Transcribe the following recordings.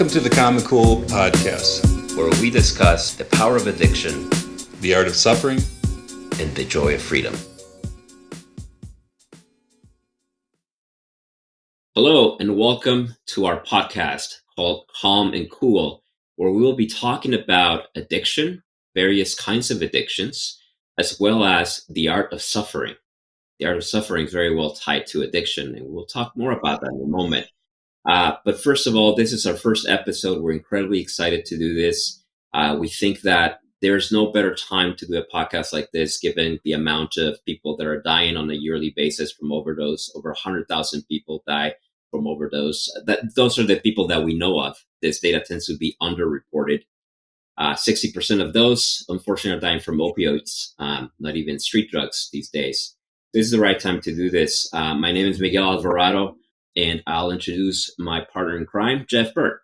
Welcome to the Common Cool podcast, where we discuss the power of addiction, the art of suffering, and the joy of freedom. Hello, and welcome to our podcast called Calm and Cool, where we will be talking about addiction, various kinds of addictions, as well as the art of suffering. The art of suffering is very well tied to addiction, and we'll talk more about that in a moment. But first of all, this is our first episode. We're incredibly excited to do this. We think that there's no better time to do a podcast like this, given the amount of people that are dying on a yearly basis from overdose. Over 100,000 people die from overdose. Those are the people that we know of. This data tends to be underreported. 60% of those, unfortunately, are dying from opioids, not even street drugs these days. This is the right time to do this. My name is Miguel Alvarado, and I'll introduce my partner in crime, Jeff Burt.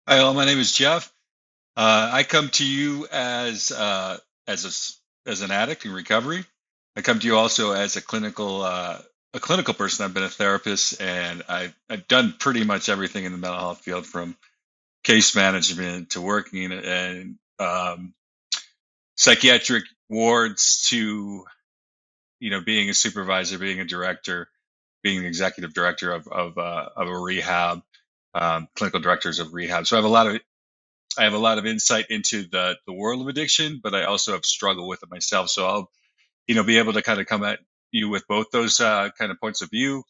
Hi, all. My name is Jeff. I come to you as an addict in recovery. I come to you also as a clinical person. I've been a therapist, and I've done pretty much everything in the mental health field, from case management to working in psychiatric wards to being a supervisor, being a director, being the executive director of a rehab, clinical directors of rehab. So I have a lot of insight into the world of addiction, but I also have struggled with it myself. So I'll, be able to kind of come at you with both those kind of points of view.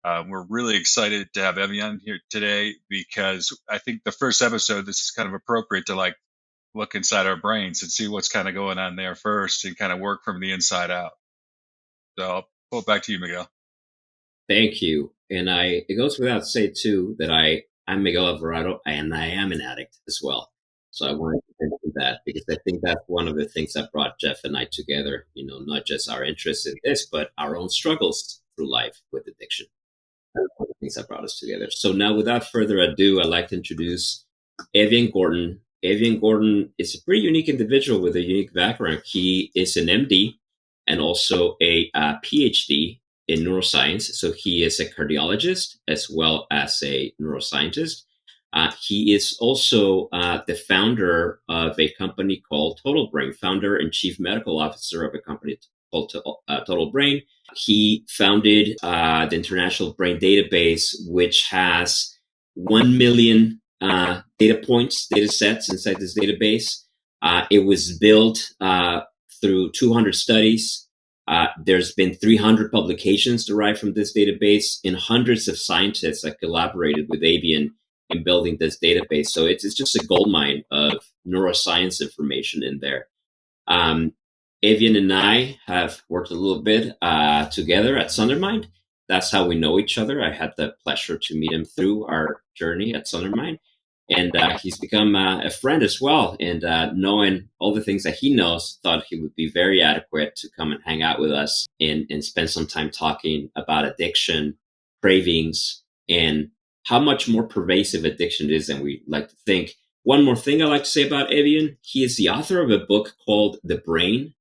We're really excited to have Evian here today, because I think the first episode, this is kind of appropriate to look inside our brains and see what's kind of going on there first, and kind of work from the inside out. So I'll pull it back to you, Miguel. Thank you. And it goes without saying, too, that I'm Miguel Alvarado, and I am an addict as well. So I wanted to mention that, because I think that's one of the things that brought Jeff and I together, not just our interest in this, but our own struggles through life with addiction. That's one of the things that brought us together. So now, without further ado, I'd like to introduce Evian Gordon. Evian Gordon is a pretty unique individual with a unique background. He is an MD and also a PhD in neuroscience. So he is a cardiologist as well as a neuroscientist. He is also the founder of a company called Total Brain, founder and chief medical officer of a company called Total Brain. He founded the International Brain Database, which has 1 million data sets inside this database. It was built through 200 studies. There's been 300 publications derived from this database, and hundreds of scientists that collaborated with Evian in building this database. So it's just a goldmine of neuroscience information in there. Evian and I have worked a little bit together at Sundermind. That's how we know each other. I had the pleasure to meet him through our journey at Sundermind. And he's become a friend as well. And knowing all the things that he knows, thought he would be very adequate to come and hang out with us and spend some time talking about addiction, cravings, and how much more pervasive addiction is than we like to think. One more thing I'd like to say about Evian: he is the author of a book called The Brain,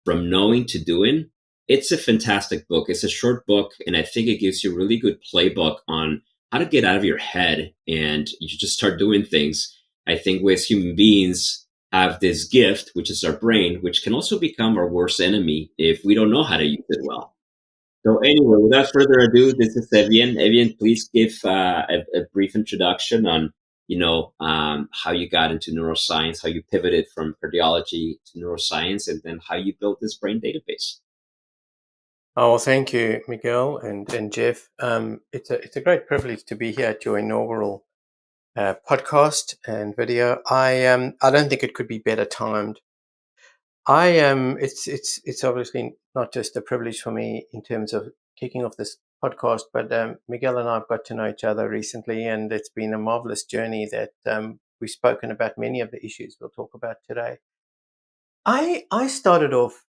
From Knowing to Doing. It's a fantastic book. It's a short book, and I think it gives you a really good playbook on how to get out of your head and you just start doing things. I think we as human beings have this gift, which is our brain, which can also become our worst enemy if we don't know how to use it well. So anyway, without further ado, this is Evian. Evian, please give a brief introduction on, how you got into neuroscience, how you pivoted from cardiology to neuroscience, and then how you built this brain database. Oh, well, thank you, Miguel and Jeff. It's a great privilege to be here at your inaugural podcast and video. I don't think it could be better timed. It's obviously not just a privilege for me in terms of kicking off this podcast, but Miguel and I have got to know each other recently, and it's been a marvelous journey that we've spoken about many of the issues we'll talk about today. I started off,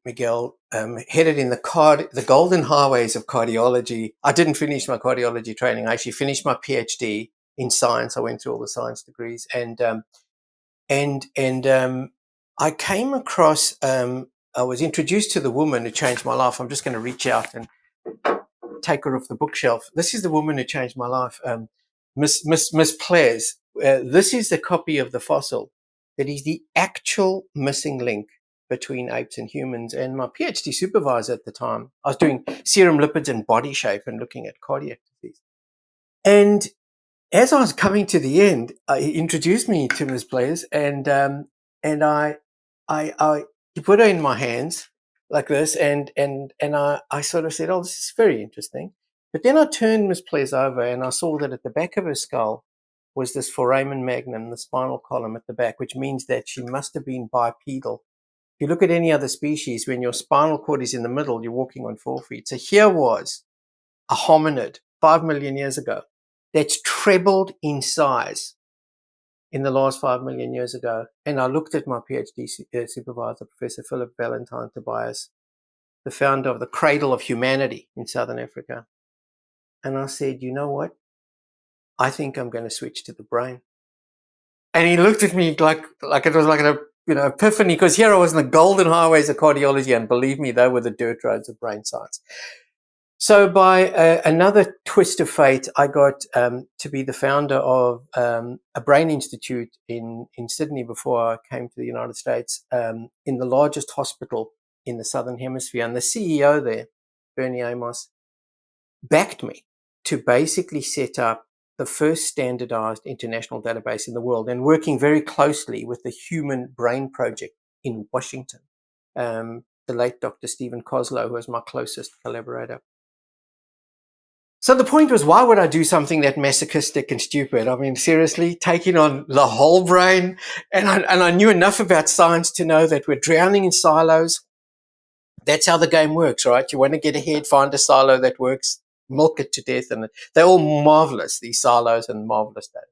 Miguel, headed in the golden highways of cardiology. I didn't finish my cardiology training. I actually finished my PhD in science. I went through all the science degrees, and I came across. I was introduced to the woman who changed my life. I'm just going to reach out and take her off the bookshelf. This is the woman who changed my life. Miss Players, this is the copy of the fossil that is the actual missing link between apes and humans. And my PhD supervisor at the time, I was doing serum lipids and body shape and looking at cardiac disease. And as I was coming to the end, he introduced me to Miss Players, and I he put her in my hands like this, and I sort of said, "Oh, this is very interesting." But then I turned Miss Players over, and I saw that at the back of her skull was this foramen magnum, the spinal column at the back, which means that she must have been bipedal. If you look at any other species, when your spinal cord is in the middle, you're walking on 4 feet. So here was a hominid 5 million years ago that's trebled in size in the last 5 million years ago. And I looked at my PhD supervisor, Professor Philip Valentine Tobias, the founder of the Cradle of Humanity in Southern Africa. And I said, you know what? I think I'm going to switch to the brain. And he looked at me like it was like an epiphany, because here I was in the golden highways of cardiology, and believe me, they were the dirt roads of brain science. So by another twist of fate, I got to be the founder of a brain institute in Sydney before I came to the United States, in the largest hospital in the Southern Hemisphere. And the CEO there, Bernie Amos, backed me to basically set up the first standardized international database in the world, and working very closely with the Human Brain Project in Washington, the late Dr. Stephen Koslow, who was my closest collaborator. So the point was, why would I do something that masochistic and stupid? I mean, seriously, taking on the whole brain. And I knew enough about science to know that we're drowning in silos. That's how the game works, right? You want to get ahead, find a silo that works, milk it to death. And they're all marvelous, these silos, and marvelous data.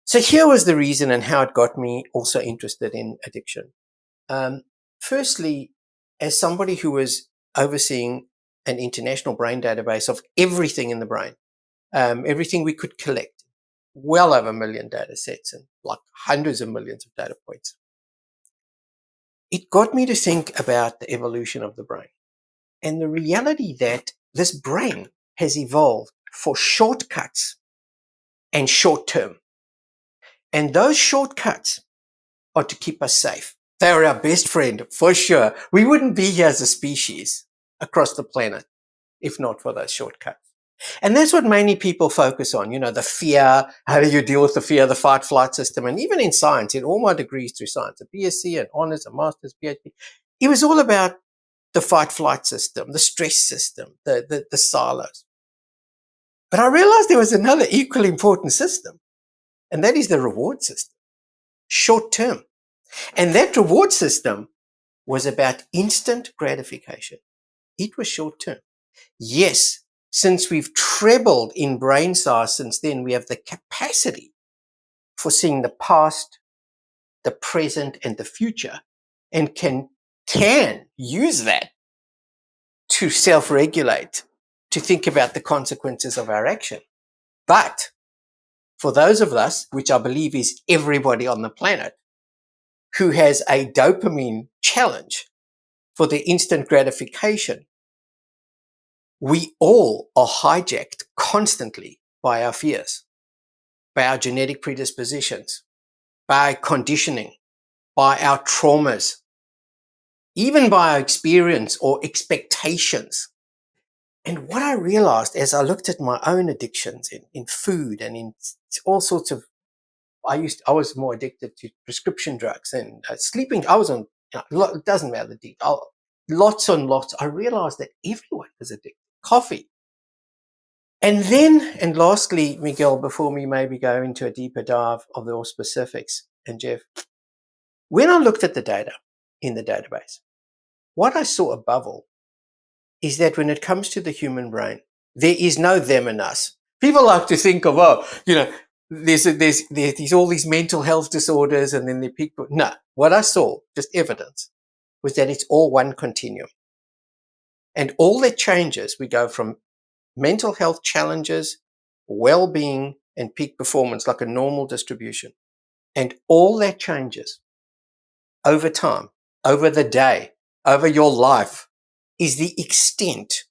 So here was the reason and how it got me also interested in addiction. Firstly, as somebody who was overseeing an international brain database of everything in the brain, everything we could collect, well over 1 million data sets and like hundreds of millions of data points. It got me to think about the evolution of the brain and the reality that this brain has evolved for shortcuts and short term. And those shortcuts are to keep us safe. They are our best friend, for sure. We wouldn't be here as a species across the planet if not for those shortcuts. And that's what many people focus on, the fear, how do you deal with the fear, the fight-flight system. And even in science, in all my degrees through science, a BSc, an honors, a master's, PhD, it was all about the fight-flight system, the stress system, the silos. But I realized there was another equally important system, and that is the reward system, short-term. And that reward system was about instant gratification. It was short-term. Yes, since we've trebled in brain size since then, we have the capacity for seeing the past, the present, and the future, and can use that to self-regulate, to think about the consequences of our action. But for those of us, which I believe is everybody on the planet, who has a dopamine challenge for the instant gratification, we all are hijacked constantly by our fears, by our genetic predispositions, by conditioning, by our traumas, even by our experience or expectations. And what I realized as I looked at my own addictions in food and in all sorts of, I was more addicted to prescription drugs and sleeping. I was on, it doesn't matter the detail, lots and lots. I realized that everyone was addicted. Coffee. And then, and lastly, Miguel, before we maybe go into a deeper dive of the all specifics, and Jeff, when I looked at the data in the database, what I saw above all is that when it comes to the human brain, there is no them and us. People like to think of, there's all these mental health disorders and then the people. No, what I saw, just evidence, was that it's all one continuum. And all that changes, we go from mental health challenges, well-being, and peak performance, like a normal distribution. And all that changes over time, over the day, over your life, is the extent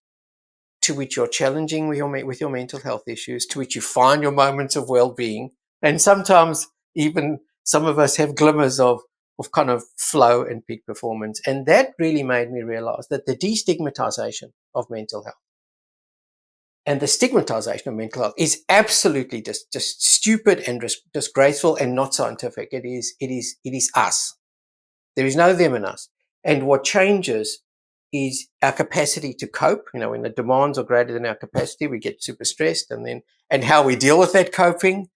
to which you're challenging with your mental health issues, to which you find your moments of well-being. And sometimes even some of us have glimmers of kind of flow and peak performance. And that really made me realize that the destigmatization of mental health and the stigmatization of mental health is absolutely just stupid and disgraceful and not scientific. It is us. There is no them in us. And what changes is our capacity to cope. When the demands are greater than our capacity, we get super stressed, and how we deal with that coping,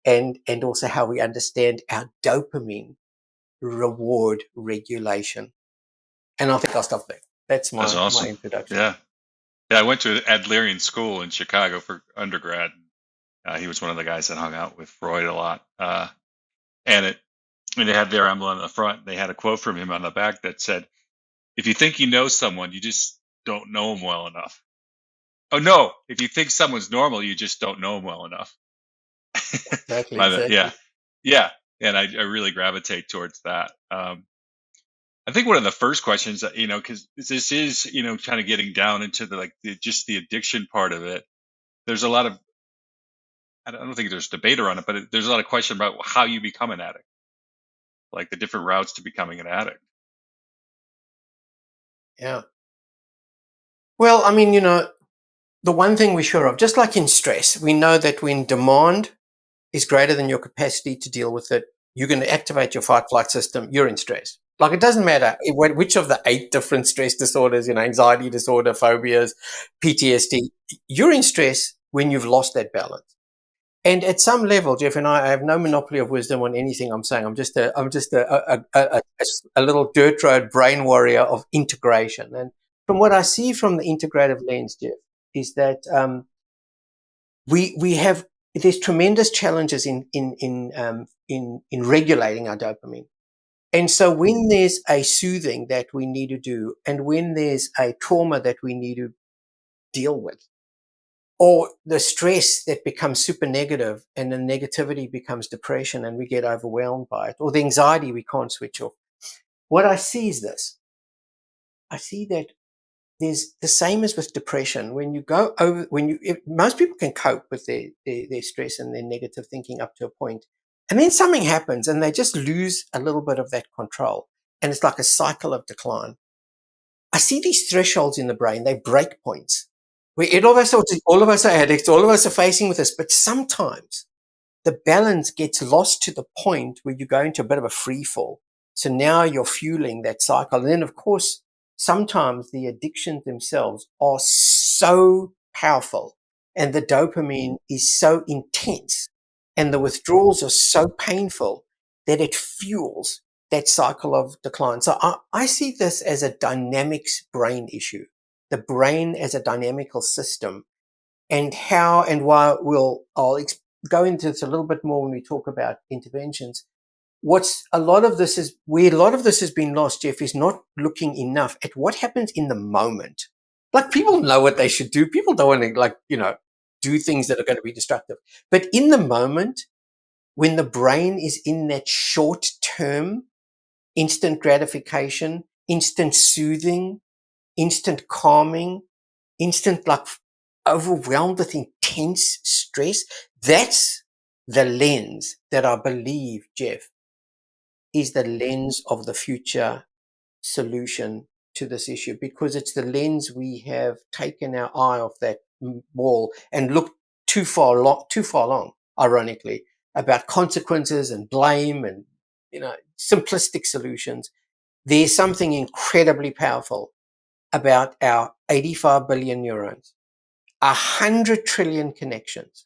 and also how we understand our dopamine reward regulation. And I think I'll stop there. That's That's awesome. my introduction. Yeah. I went to Adlerian School in Chicago for undergrad. He was one of the guys that hung out with Freud a lot. And they had their emblem on the front. They had a quote from him on the back that said, "If you think you know someone, you just don't know them well enough." Oh no! If you think someone's normal, you just don't know them well enough. Exactly. Yeah. And I really gravitate towards that. I think one of the first questions that, because this is, kind of getting down into just the addiction part of it. There's a lot of, I don't think there's debate around it, but there's a lot of question about how you become an addict, like the different routes to becoming an addict. Yeah. Well, the one thing we're sure of, just like in stress, we know that when demand is greater than your capacity to deal with it, you're going to activate your fight-flight system. You're in stress. Like, it doesn't matter which of the 8 different stress disorders, anxiety disorder, phobias, PTSD, you're in stress when you've lost that balance. And at some level, Jeff and I have no monopoly of wisdom on anything I'm saying. I'm just a little dirt road brain warrior of integration. And from what I see from the integrative lens, Jeff, is that we have there's tremendous challenges in regulating our dopamine. And so when there's a soothing that we need to do, and when there's a trauma that we need to deal with, or the stress that becomes super negative and the negativity becomes depression and we get overwhelmed by it, or the anxiety we can't switch off, what I see is this. I see that there's the same as with depression. When you go over, most people can cope with their stress and their negative thinking up to a point, and then something happens and they just lose a little bit of that control, and it's like a cycle of decline. I see these thresholds in the brain; they break points where all of us are addicts, all of us are facing with this, but sometimes the balance gets lost to the point where you go into a bit of a free fall. So now you're fueling that cycle. And then, of course, sometimes the addictions themselves are so powerful and the dopamine is so intense and the withdrawals are so painful that it fuels that cycle of decline. So I see this as a dynamics brain issue, the brain as a dynamical system, and how and why I'll go into this a little bit more when we talk about interventions. Where a lot of this has been lost, Jeff, is not looking enough at what happens in the moment. Like, people know what they should do. People don't want to do things that are going to be destructive. But in the moment, when the brain is in that short term, instant gratification, instant soothing, instant calming, instant overwhelmed with intense stress, that's the lens that I believe, Jeff, is the lens of the future solution to this issue, because it's the lens we have taken our eye off that ball and looked too far long, ironically, about consequences and blame and simplistic solutions. There's something incredibly powerful about our 85 billion neurons, 100 trillion connections,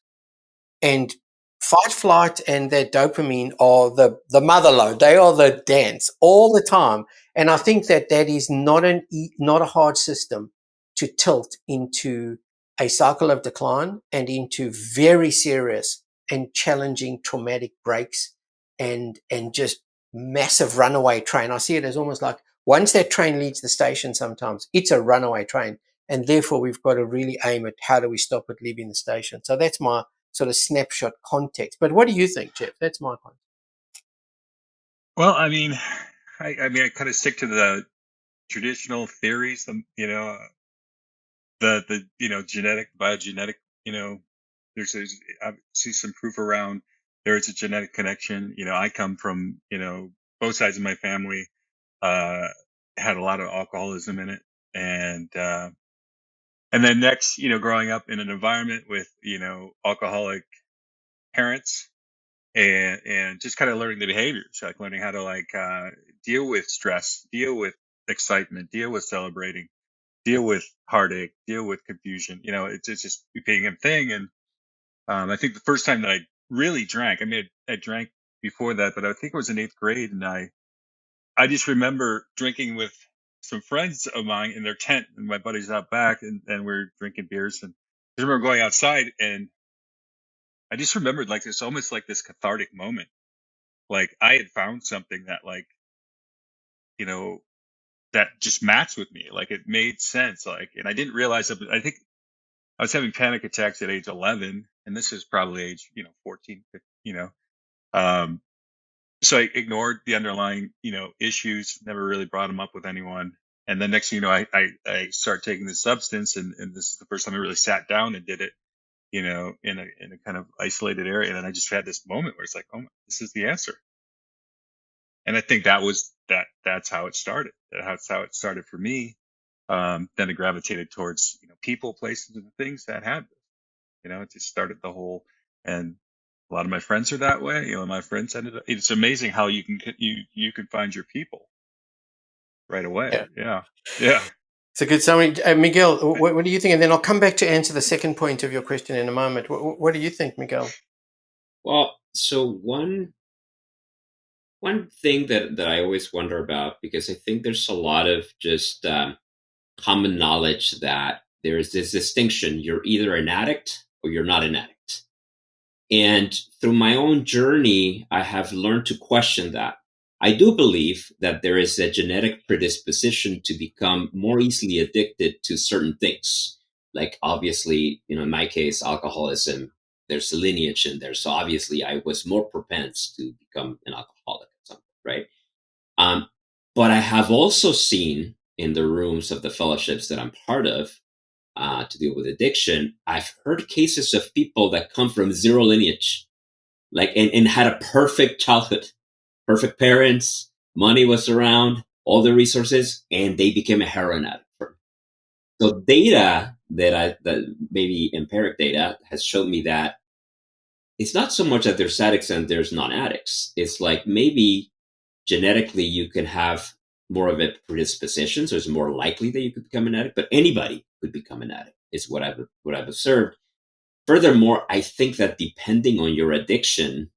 and fight, flight, and their dopamine are the mother lode. They are the dance all the time. And I think that is not a hard system to tilt into a cycle of decline and into very serious and challenging traumatic breaks and just massive runaway train. I see it as almost like once that train leaves the station, sometimes it's a runaway train. And therefore, we've got to really aim at how do we stop it leaving the station. So that's my sort of snapshot context. But what do you think, Jeff? That's my point. Well, I kind of stick to the traditional theories. genetic, biogenetic, I see some proof around there's a genetic connection. I come from, both sides of my family had a lot of alcoholism in it. And then next, growing up in an environment with, alcoholic parents and just kind of learning the behaviors, like learning how to deal with stress, deal with excitement, deal with celebrating, deal with heartache, deal with confusion. It's just being a thing. And I think the first time that I really drank, I mean, I drank before that, but I think it was in 8th grade, and I just remember drinking with some friends of mine in their tent, and my buddies out back, and we're drinking beers. And I remember going outside, and I just remembered it's almost like this cathartic moment. Like I had found something that you know, that just matched with me. Like it made sense. And I didn't realize that. I think I was having panic attacks at age 11, and this is probably age, 14, 15, so I ignored the underlying, issues, never really brought them up with anyone. And then next thing you know, I started taking this substance, and this is the first time I really sat down and did it, in a kind of isolated area. And then I just had this moment where it's like, oh, this is the answer. And I think that's how it started. That's how it started for me. Then it gravitated towards, people, places, and things that had this. It just started the whole, and a lot of my friends are that way. My friends ended up. It's amazing how you can find your people right away. Yeah. It's a good summary. Miguel, what do you think? And then I'll come back to answer the second point of your question in a moment. What do you think, Miguel? Well, so one thing that I always wonder about, because I think there's a lot of just common knowledge that there is this distinction: you're either an addict or you're not an addict. And through my own journey, I have learned to question that. I do believe that there is a genetic predisposition to become more easily addicted to certain things. Like obviously, in my case, alcoholism, there's a lineage in there. So obviously I was more propense to become an alcoholic at some point, right? But I have also seen in the rooms of the fellowships that I'm part of, to deal with addiction, I've heard cases of people that come from zero lineage, and had a perfect childhood, perfect parents, money was around, all the resources, and they became a heroin addict. So data that maybe empiric data has shown me that it's not so much that there's addicts and there's non-addicts. It's like maybe genetically you can have more of a predisposition, so it's more likely that you could become an addict, but anybody could become an addict, is what I've observed. Furthermore, I think that depending on your addiction,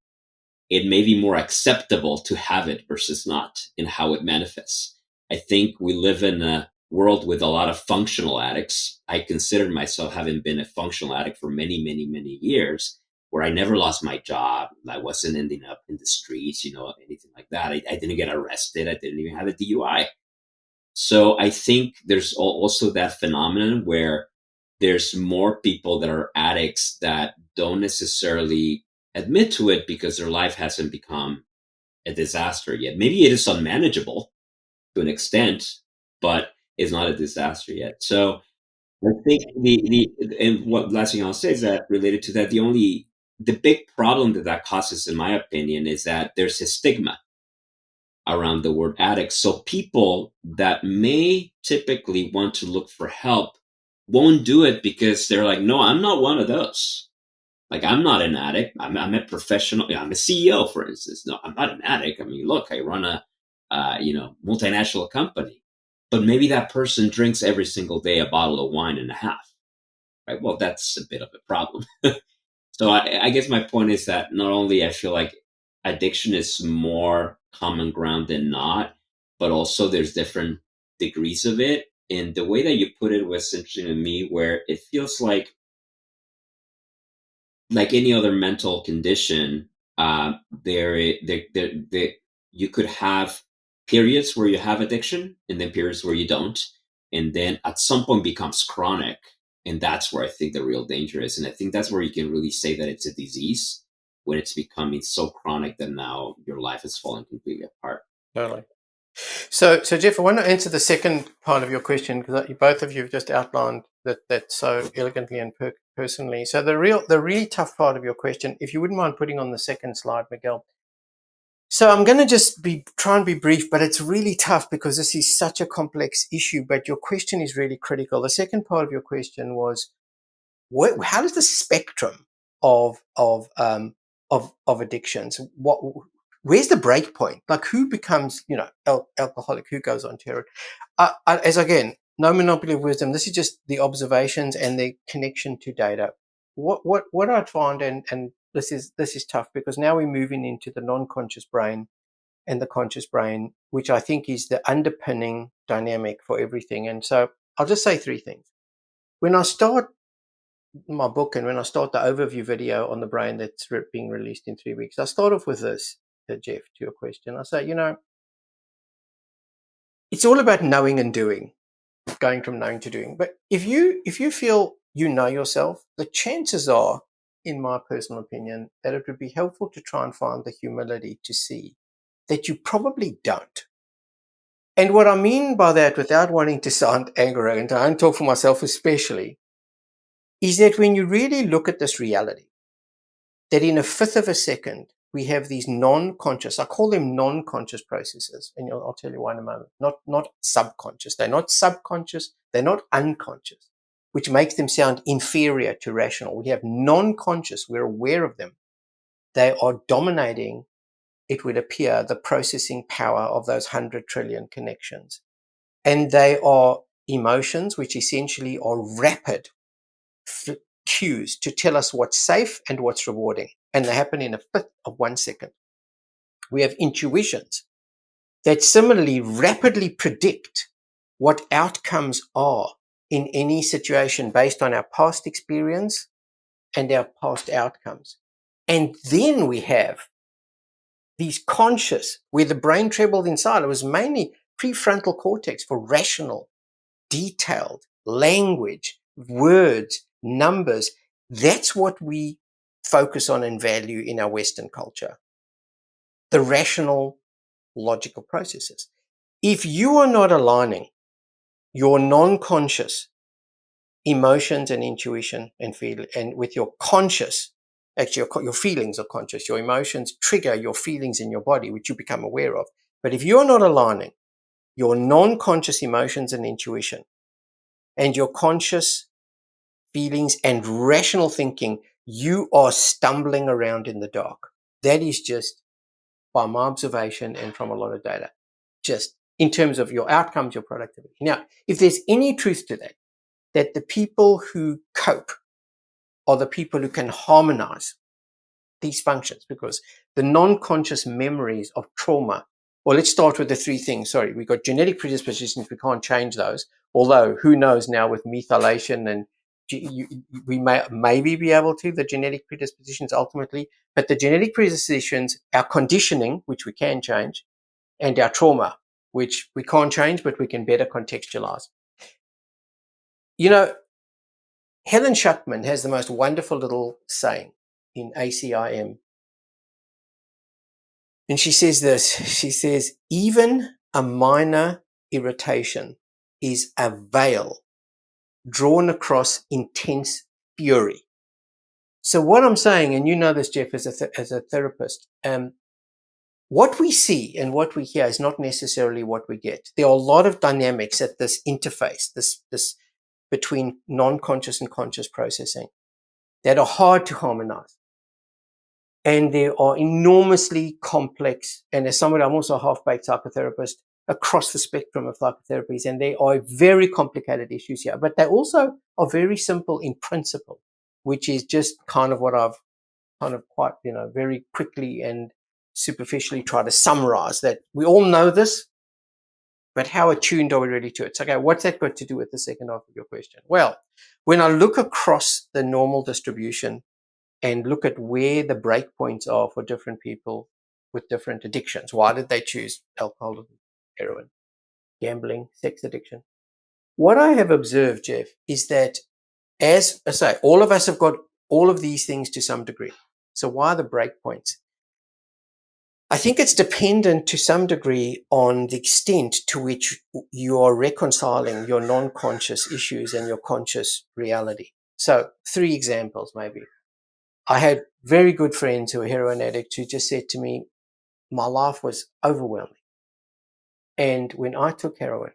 it may be more acceptable to have it versus not in how it manifests. I think we live in a world with a lot of functional addicts. I consider myself having been a functional addict for many, many, many years, where I never lost my job. I wasn't ending up in the streets, anything like that. I didn't get arrested. I didn't even have a DUI. So I think there's also that phenomenon where there's more people that are addicts that don't necessarily admit to it because their life hasn't become a disaster yet. Maybe it is unmanageable to an extent, but it's not a disaster yet. So I think and what last thing I'll say is that related to that, the big problem that causes, in my opinion, is that there's a stigma around the word addict. So people that may typically want to look for help won't do it because they're like, no, I'm not one of those. Like, I'm not an addict. I'm a professional. I'm a CEO, for instance. No, I'm not an addict. I mean, look, I run a multinational company. But maybe that person drinks every single day a bottle of wine and a half. Right? Well, that's a bit of a problem. So I guess my point is that not only I feel like addiction is more common ground than not, but also there's different degrees of it. And the way that you put it was interesting to me, where it feels like any other mental condition, you could have periods where you have addiction and then periods where you don't. And then at some point becomes chronic. And that's where I think the real danger is. And I think that's where you can really say that it's a disease, when it's becoming so chronic that now your life is falling completely apart. Totally. So Jeff, I want to answer the second part of your question because both of you have just outlined that so elegantly and personally. So the really tough part of your question, if you wouldn't mind putting on the second slide, Miguel. So I'm going to just try and be brief, but it's really tough because this is such a complex issue. But your question is really critical. The second part of your question was, how does the spectrum of addictions, where's the break point? Like, who becomes, alcoholic? Who goes on steroid? As again, no monopoly of wisdom. This is just the observations and the connection to data. What I'd find, and this is tough because now we're moving into the non-conscious brain and the conscious brain, which I think is the underpinning dynamic for everything. And so I'll just say three things. When I start my book and when I start the overview video on the brain that's being released in 3 weeks, I start off with this, Jeff, to your question. I say, it's all about knowing and doing, going from knowing to doing. But if you feel you know yourself, the chances are, in my personal opinion, that it would be helpful to try and find the humility to see that you probably don't. And what I mean by that, without wanting to sound arrogant, I don't talk for myself especially, is that when you really look at this reality, that in a fifth of a second, we have these non-conscious, I call them non-conscious processes, and I'll tell you why in a moment, not subconscious. They're not subconscious, they're not unconscious, which makes them sound inferior to rational. We have non-conscious, we're aware of them. They are dominating, it would appear, the processing power of those 100 trillion connections. And they are emotions, which essentially are rapid cues to tell us what's safe and what's rewarding. And they happen in a fifth of 1 second. We have intuitions that similarly rapidly predict what outcomes are in any situation based on our past experience and our past outcomes. And then we have these conscious, where the brain traveled inside. It was mainly prefrontal cortex for rational, detailed language, words, numbers. That's what we focus on and value in our Western culture. The rational, logical processes. If you are not aligning your non-conscious emotions and intuition and feel, and with your conscious, actually your feelings are conscious, your emotions trigger your feelings in your body, which you become aware of. But if you're not aligning your non-conscious emotions and intuition and your conscious feelings and rational thinking, you are stumbling around in the dark. That is just by my observation and from a lot of data, just in terms of your outcomes, your productivity. Now, if there's any truth to that, that the people who cope are the people who can harmonize these functions, because the non-conscious memories of trauma, well, let's start with the three things. Sorry, we've got genetic predispositions, we can't change those. Although, who knows now with methylation and we may maybe be able to, the genetic predispositions ultimately, but the genetic predispositions, our conditioning, which we can change, and our trauma, which we can't change, but we can better contextualize. Helen Schuckman has the most wonderful little saying in ACIM. And she says this, she says, even a minor irritation is a veil drawn across intense fury. So what I'm saying, and you know this, Jeff, as a therapist, what we see and what we hear is not necessarily what we get. There are a lot of dynamics at this interface, this between non-conscious and conscious processing that are hard to harmonize. And they are enormously complex. And as somebody, I'm also a half-baked psychotherapist across the spectrum of psychotherapies, and they are very complicated issues here. But they also are very simple in principle, which is just kind of what I've kind of quite, very quickly and superficially try to summarize, that we all know this, but how attuned are we really to it? So, okay, what's that got to do with the second half of your question? Well, when I look across the normal distribution and look at where the breakpoints are for different people with different addictions, why did they choose alcohol, heroin, gambling, sex addiction? What I have observed, Jeff, is that, as I say, all of us have got all of these things to some degree. So why are the breakpoints? I think it's dependent to some degree on the extent to which you are reconciling your non-conscious issues and your conscious reality. So 3 examples maybe. I had very good friends who were heroin addicts who just said to me, my life was overwhelming. And when I took heroin,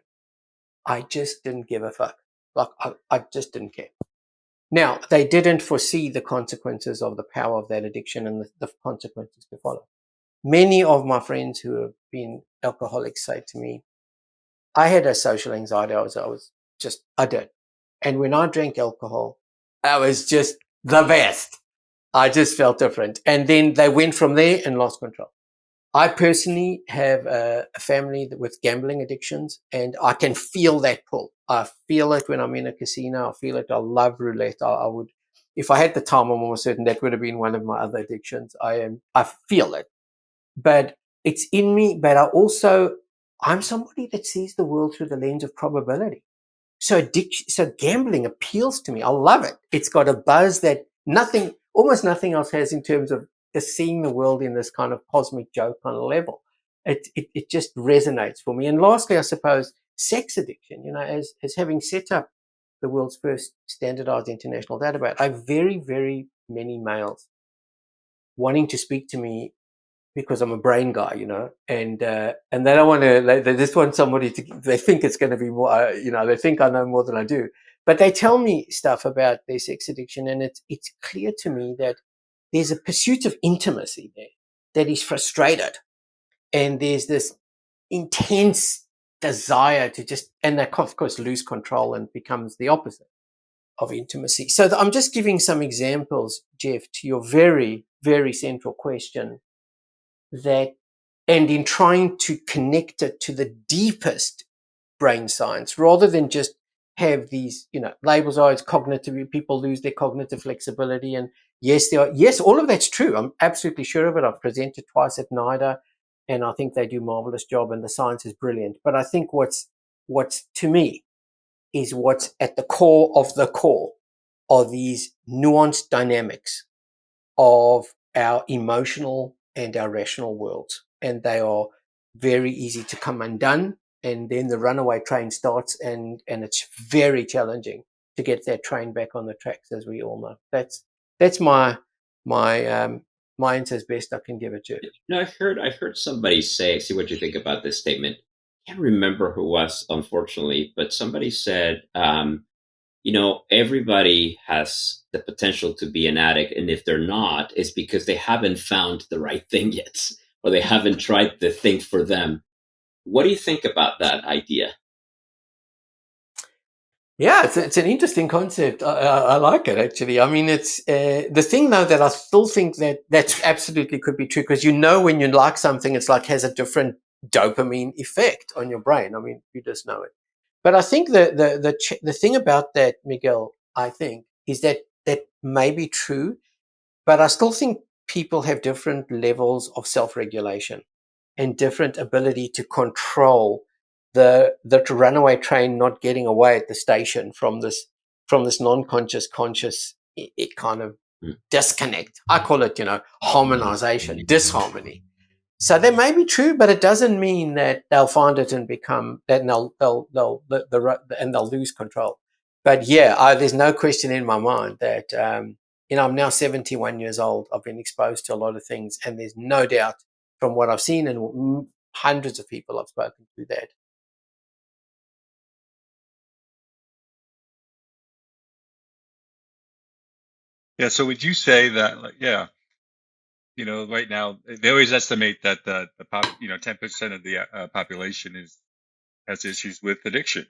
I just didn't give a fuck. Like I just didn't care. Now, they didn't foresee the consequences of the power of that addiction and the consequences to follow. Many of my friends who have been alcoholics say to me, I had a social anxiety. I did. And when I drank alcohol, I was just the best. I just felt different. And then they went from there and lost control. I personally have a family with gambling addictions, and I can feel that pull. I feel it when I'm in a casino. I feel it. I love roulette. I would, if I had the time, I'm almost certain that would have been one of my other addictions. I feel it, but it's in me. But I'm somebody that sees the world through the lens of probability. So gambling appeals to me. I love it. It's got a buzz that almost nothing else has in terms of just seeing the world in this kind of cosmic joke kind of level. It just resonates for me. And lastly, I suppose sex addiction, as having set up the world's first standardized international database, I have very, very many males wanting to speak to me because I'm a brain guy, and they don't want to. They just want somebody to. They think it's going to be more. They think I know more than I do, but they tell me stuff about their sex addiction, and it's clear to me that there's a pursuit of intimacy there that is frustrated, and there's this intense desire to just, and they of course lose control and becomes the opposite of intimacy. So I'm just giving some examples, Jeff, to your very, very central question. And in trying to connect it to the deepest brain science, rather than just have these, labels. Oh, it's cognitive. People lose their cognitive flexibility, and yes, all of that's true. I'm absolutely sure of it. I've presented twice at NIDA, and I think they do a marvelous job, and the science is brilliant. But I think what's to me is what's at the core of the core are these nuanced dynamics of our emotional and our rational worlds. And they are very easy to come undone. And then the runaway train starts, and it's very challenging to get that train back on the tracks, as we all know. That's my answer as best I can give it to you. No, I've heard somebody say, see what you think about this statement. I can't remember who it was, unfortunately, but somebody said, everybody has the potential to be an addict, and if they're not, it's because they haven't found the right thing yet, or they haven't tried the thing for them. What do you think about that idea? Yeah, it's an interesting concept. I like it, actually. I mean, it's the thing, though, that I still think that's absolutely could be true, because when you like something, it's like has a different dopamine effect on your brain. I mean, you just know it. But I think the thing about that, Miguel, I think, is that may be true, but I still think people have different levels of self-regulation and different ability to control the runaway train not getting away at the station from this non-conscious conscious kind of disconnect. I call it, harmonization, disharmony. So that may be true, but it doesn't mean that they'll find it and become that, and they'll lose control. But yeah, there's no question in my mind that I'm now 71 years old. I've been exposed to a lot of things, and there's no doubt from what I've seen and hundreds of people I've spoken to that. Yeah. So would you say that, right now they always estimate that the 10% of the population has issues with addiction.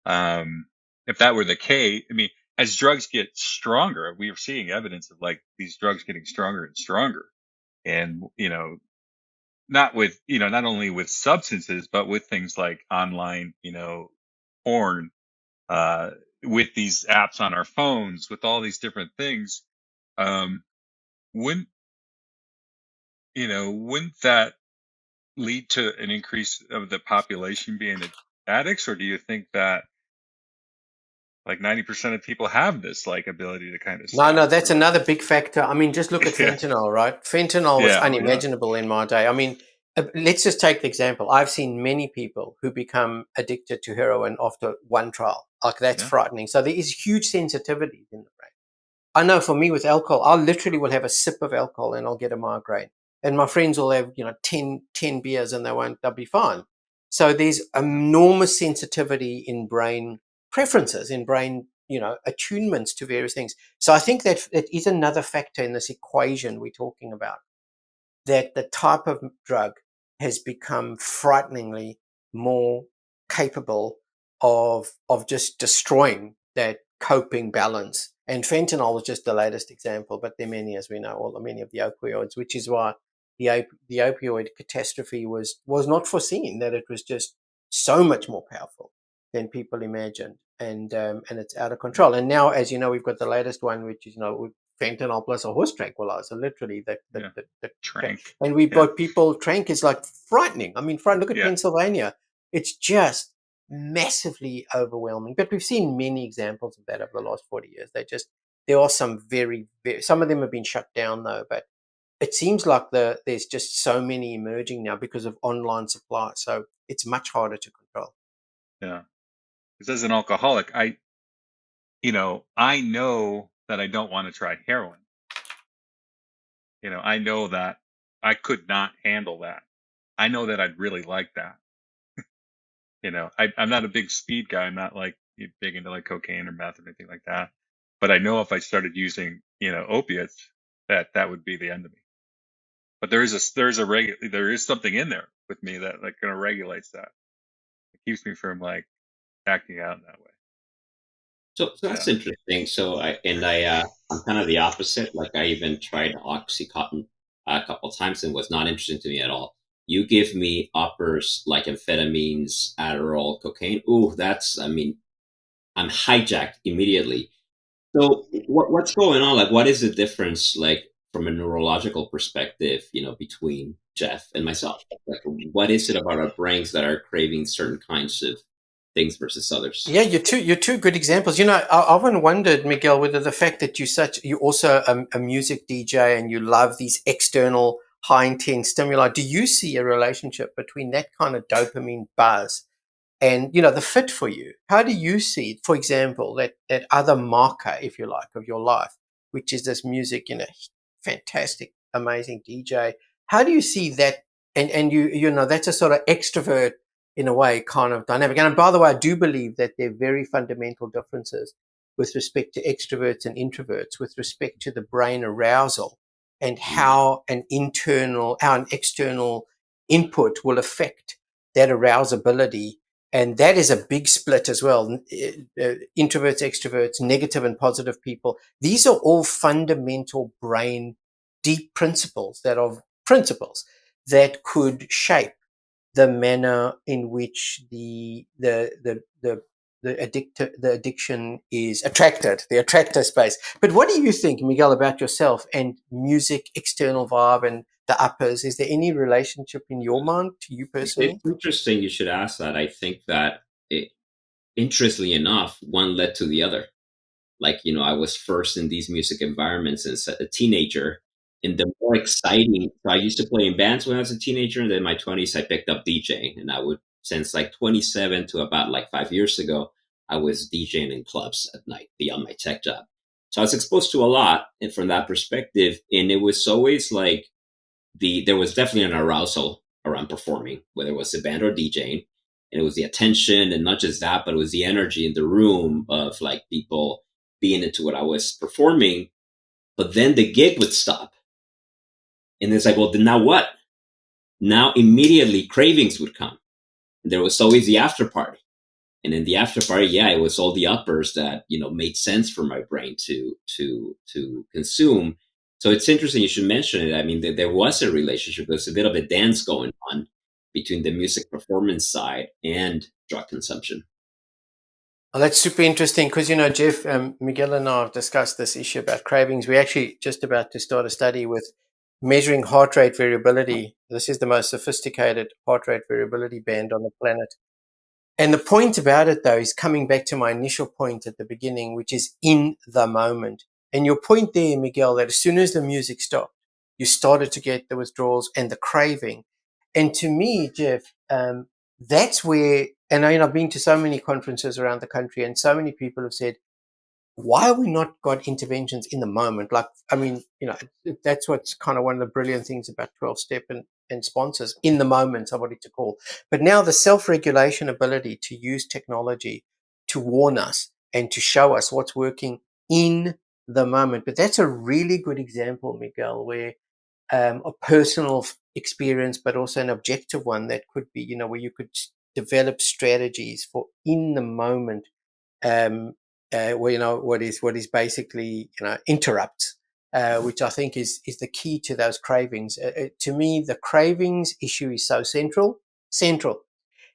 If that were the case, I mean, as drugs get stronger, we are seeing evidence of these drugs getting stronger and stronger, and not only with substances, but with things like online, porn, with these apps on our phones, with all these different things. Wouldn't that lead to an increase of the population being addicts, or do you think that like 90% of people have this like ability to kind of No, stop. that's another big factor. I mean, just look at Yeah. fentanyl, right? Fentanyl was Yeah. unimaginable in my day. I mean, let's just take the example. I've seen many people who become addicted to heroin after one trial. Like, that's Yeah. frightening. So there is huge sensitivity in the brain. I know for me with alcohol, I literally will have a sip of alcohol and I'll get a migraine. And my friends will have, 10 beers and they'll be fine. So there's enormous sensitivity in brain preferences, in brain, attunements to various things. So I think that it is another factor in this equation we're talking about, that the type of drug has become frighteningly more capable of just destroying that coping balance. And fentanyl was just the latest example, but there are many, as we know, many of the opioids, which is why the opioid catastrophe was not foreseen, that it was just so much more powerful than people imagined, and it's out of control. And now, as you know, we've got the latest one, which is with fentanyl plus a horse tranquilizer, literally the Trank. and we've got people. Trank is like frightening. I mean, look at Yeah. Pennsylvania. It's just massively overwhelming. But we've seen many examples of that over the last 40 years. There are some some of them have been shut down though, but it seems like there's just so many emerging now because of online supply. So it's much harder to control. Yeah. Because as an alcoholic, I know that I don't want to try heroin. I know that I could not handle that. I know that I'd really like that. I'm not a big speed guy. I'm not like big into like cocaine or meth or anything like that. But I know if I started using, opiates, that would be the end of me. But there is something in there with me that like kind of regulates that. It keeps me from like acting out in that way. So that's interesting. So I'm kind of the opposite. Like, I even tried OxyContin a couple times and was not interesting to me at all. You give me uppers like amphetamines, Adderall, cocaine. Ooh, I'm hijacked immediately. So what's going on? Like, what is the difference, like, from a neurological perspective, between Jeff and myself? Like, what is it about our brains that are craving certain kinds of things versus others? Yeah, you're two good examples. I often wondered, Miguel, whether the fact that you're also a music DJ and you love these external high intense stimuli, do you see a relationship between that kind of dopamine buzz and the fit for you? How do you see, for example, that other marker, if you like, of your life, which is this music, fantastic, amazing DJ? How do you see that? And that's a sort of extrovert, in a way, kind of dynamic. And by the way, I do believe that there are very fundamental differences with respect to extroverts and introverts, with respect to the brain arousal and how an external input will affect that arousability. And that is a big split as well. Introverts, extroverts, negative and positive people. These are all fundamental brain deep principles that could shape the manner in which the addiction is attracted, the attractor space. But what do you think, Miguel, about yourself and music, external vibe, and the uppers? Is there any relationship in your mind to you personally? It's interesting you should ask that. I think that, interestingly enough, one led to the other. Like, I was first in these music environments as a teenager. And the more exciting, so I used to play in bands when I was a teenager. And then in my 20s, I picked up DJing. And since like 27 to about like 5 years ago, I was DJing in clubs at night beyond my tech job. So I was exposed to a lot, and from that perspective. And it was always like, there was definitely an arousal around performing, whether it was the band or DJing. And it was the attention, and not just that, but it was the energy in the room of like people being into what I was performing. But then the gig would stop. And it's like, well, then now what? Now immediately cravings would come. And there was always the after party. And in the after party, yeah, it was all the uppers that, made sense for my brain to consume. So it's interesting you should mention it. I mean, there was a relationship. There's a bit of a dance going on between the music performance side and drug consumption. Oh, that's super interesting because, Jeff, Miguel and I have discussed this issue about cravings. We're actually just about to start a study with measuring heart rate variability. This is the most sophisticated heart rate variability band on the planet. And the point about it, though, is coming back to my initial point at the beginning, which is in the moment. And your point there, Miguel, that as soon as the music stopped, you started to get the withdrawals and the craving. And to me, Jeff, that's where, and I've been to so many conferences around the country, and so many people have said, why have we not got interventions in the moment? Like, I mean, that's what's kind of one of the brilliant things about 12-step and sponsors, in the moment, somebody to call. But now the self-regulation ability to use technology to warn us and to show us what's working in the moment. But that's a really good example, Miguel, where a personal experience, but also an objective one that could be, where you could develop strategies for in the moment, well, what is basically interrupts, which I think is the key to those cravings. To me, the cravings issue is so central,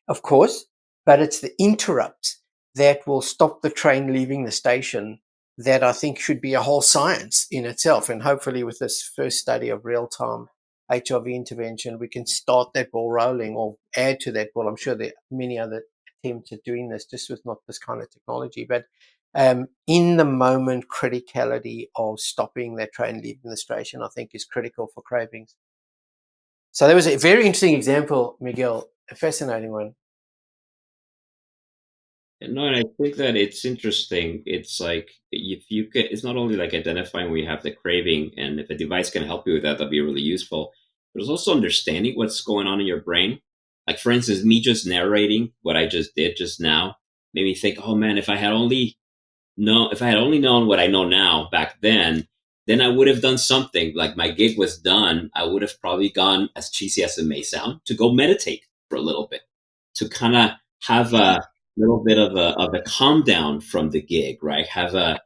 of course, but it's the interrupts that will stop the train leaving the station that I think should be a whole science in itself. And hopefully, with this first study of real-time HRV intervention, we can start that ball rolling or add to that ball. I'm sure there are many other attempts at doing this, just with not this kind of technology, but in the moment criticality of stopping that train leaving the station, I think, is critical for cravings. So that was a very interesting example, Miguel, a fascinating one. No, and I think that it's interesting. It's like if you could, it's not only like identifying where you have the craving, and if a device can help you with that, that'd be really useful. But it's also understanding what's going on in your brain. Like, for instance, me just narrating what I just did just now made me think, oh man, if I had only known what I know now back then I would have done something. Like, my gig was done, I would have probably gone, as cheesy as it may sound, to go meditate for a little bit, to kind of have a little bit of a calm down from the gig, right? Have a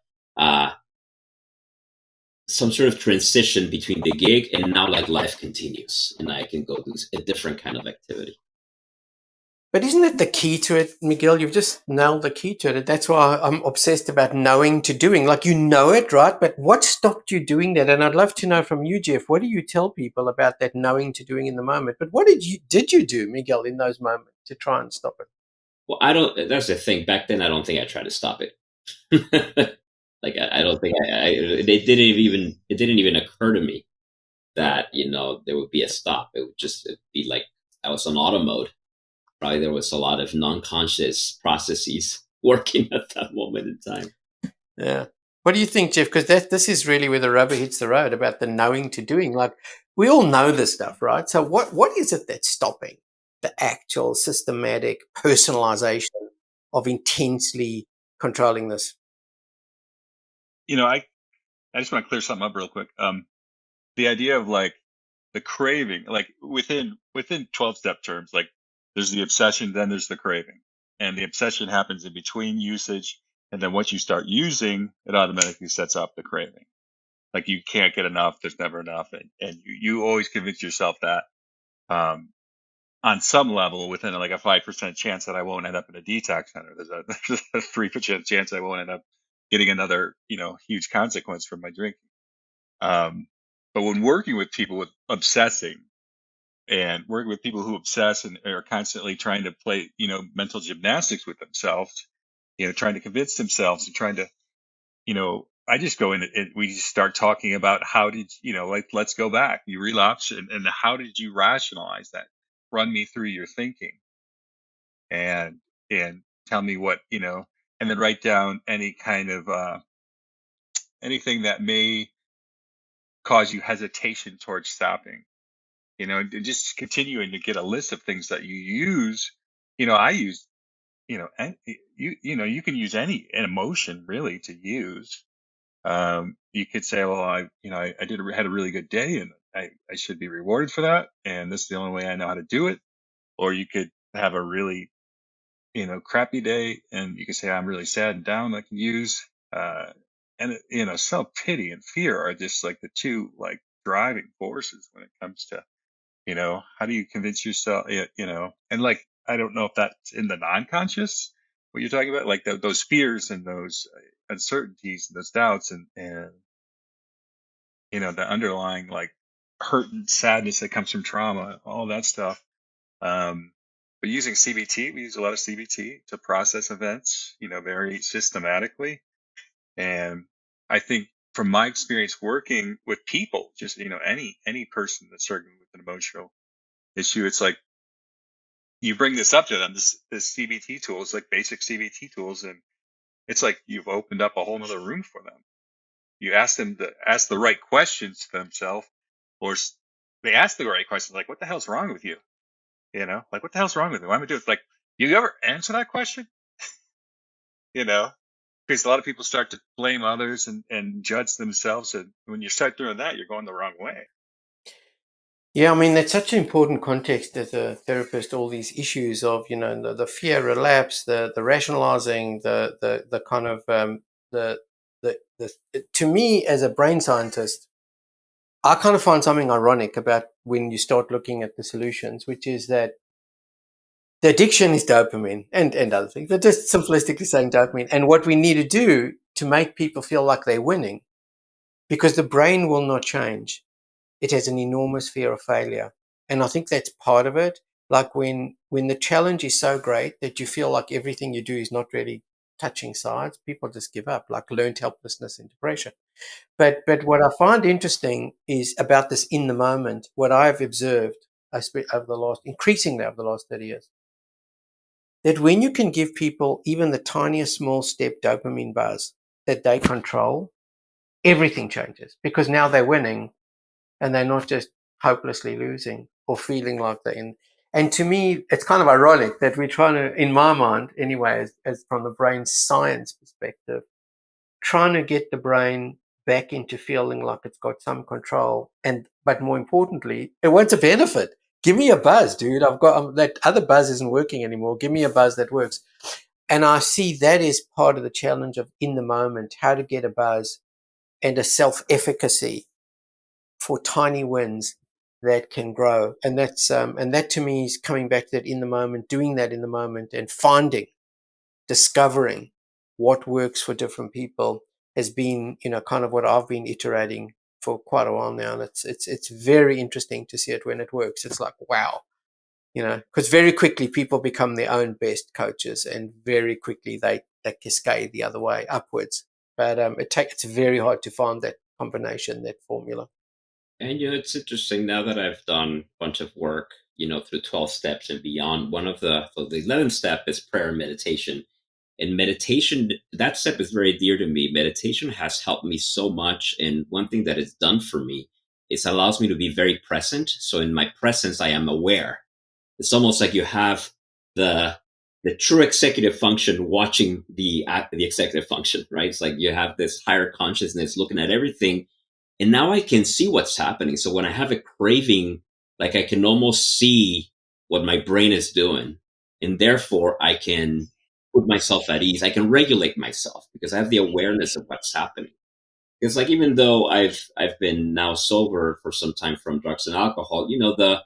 some sort of transition between the gig and now, like, life continues, and I can go do a different kind of activity. But isn't it the key to it, Miguel? You've just nailed the key to it. That's why I'm obsessed about knowing to doing. Like, you know it, right? But what stopped you doing that? And I'd love to know from you, Jeff, what do you tell people about that knowing to doing in the moment? But what did you do, Miguel, in those moments to try and stop it? Well, that's the thing. Back then, I don't think I tried to stop it. Like, I don't think it didn't even occur to me that, there would be a stop. It'd be like I was on auto mode. Probably there was a lot of non-conscious processes working at that moment in time. Yeah. What do you think, Jeff? Because this is really where the rubber hits the road, about the knowing to doing. Like, we all know this stuff, right? So what is it that's stopping the actual systematic personalization of intensely controlling this? I just want to clear something up real quick. The idea of, like, the craving, like, within 12-step terms, like, there's the obsession, then there's the craving, and the obsession happens in between usage, and then once you start using, it automatically sets up the craving. Like, you can't get enough, there's never enough, and you always convince yourself that, on some level, within like a 5% chance that I won't end up in a detox center. There's a 3% chance I won't end up getting another, huge consequence from my drinking. But when working with people with obsessing, and working with people who obsess and are constantly trying to play, mental gymnastics with themselves, trying to convince themselves and trying to, I just go in and we start talking about how did, like, let's go back. You relapse, and how did you rationalize that? Run me through your thinking, and tell me what, and then write down any kind of anything that may cause you hesitation towards stopping. And just continuing to get a list of things that you use. I use, and you can use any emotion really to use. You could say, well, I had a really good day, and I should be rewarded for that, and this is the only way I know how to do it. Or you could have a really, crappy day, and you could say, I'm really sad and down. I can use, and self-pity and fear are just like the two, like, driving forces when it comes to, how do you convince yourself, and, like, I don't know if that's in the non-conscious, what you're talking about, like those fears and those uncertainties and those doubts, and the underlying, like, hurt and sadness that comes from trauma, all that stuff. But using CBT, we use a lot of CBT to process events, very systematically. And I think from my experience working with people, just, any person that's struggling with an emotional issue, it's like you bring this up to them, this CBT tools, like basic CBT tools, and it's like you've opened up a whole nother room for them. You ask them to ask the right questions to themselves, or they ask the right questions, like, what the hell's wrong with you? Like, what the hell's wrong with me? Why am I doing it? Like, you ever answer that question? Because a lot of people start to blame others and judge themselves. And when you start doing that, you're going the wrong way. Yeah, I mean, that's such an important context as a therapist, all these issues of, the fear relapse, the rationalizing, the kind of, to me as a brain scientist, I kind of find something ironic about when you start looking at the solutions, which is that the addiction is dopamine and other things, but just simplistically saying dopamine. And what we need to do to make people feel like they're winning, because the brain will not change. It has an enormous fear of failure. And I think that's part of it. Like when the challenge is so great that you feel like everything you do is not really touching sides, people just give up, like learned helplessness and depression. But what I find interesting is about this in the moment, what I've observed increasingly over the last 30 years, that when you can give people even the tiniest small step dopamine buzz that they control, everything changes because now they're winning and they're not just hopelessly losing or feeling like they're in. And to me, it's kind of ironic that we're trying to, in my mind anyway, as from the brain science perspective, trying to get the brain back into feeling like it's got some control. But more importantly, it wants a benefit. Give me a buzz, dude. I've got that other buzz isn't working anymore. Give me a buzz that works. And I see that is part of the challenge of in the moment, how to get a buzz and a self-efficacy for tiny wins that can grow. And that to me is coming back to that in the moment, doing that in the moment and discovering what works for different people has been, kind of what I've been iterating for quite a while now. And it's very interesting to see it when it works. It's like, wow, because very quickly people become their own best coaches and very quickly they cascade the other way upwards. But it's very hard to find that combination, that formula. And it's interesting now that I've done a bunch of work, through 12 steps and beyond. One of the 11th step is prayer and meditation. And meditation, that step is very dear to me. Meditation has helped me so much. And one thing that it's done for me is allows me to be very present. So in my presence, I am aware. It's almost like you have the true executive function watching the executive function, right? It's like you have this higher consciousness looking at everything. And now I can see what's happening. So when I have a craving, like I can almost see what my brain is doing. And therefore I can put myself at ease. I can regulate myself because I have the awareness of what's happening. It's like, even though I've been now sober for some time from drugs and alcohol, the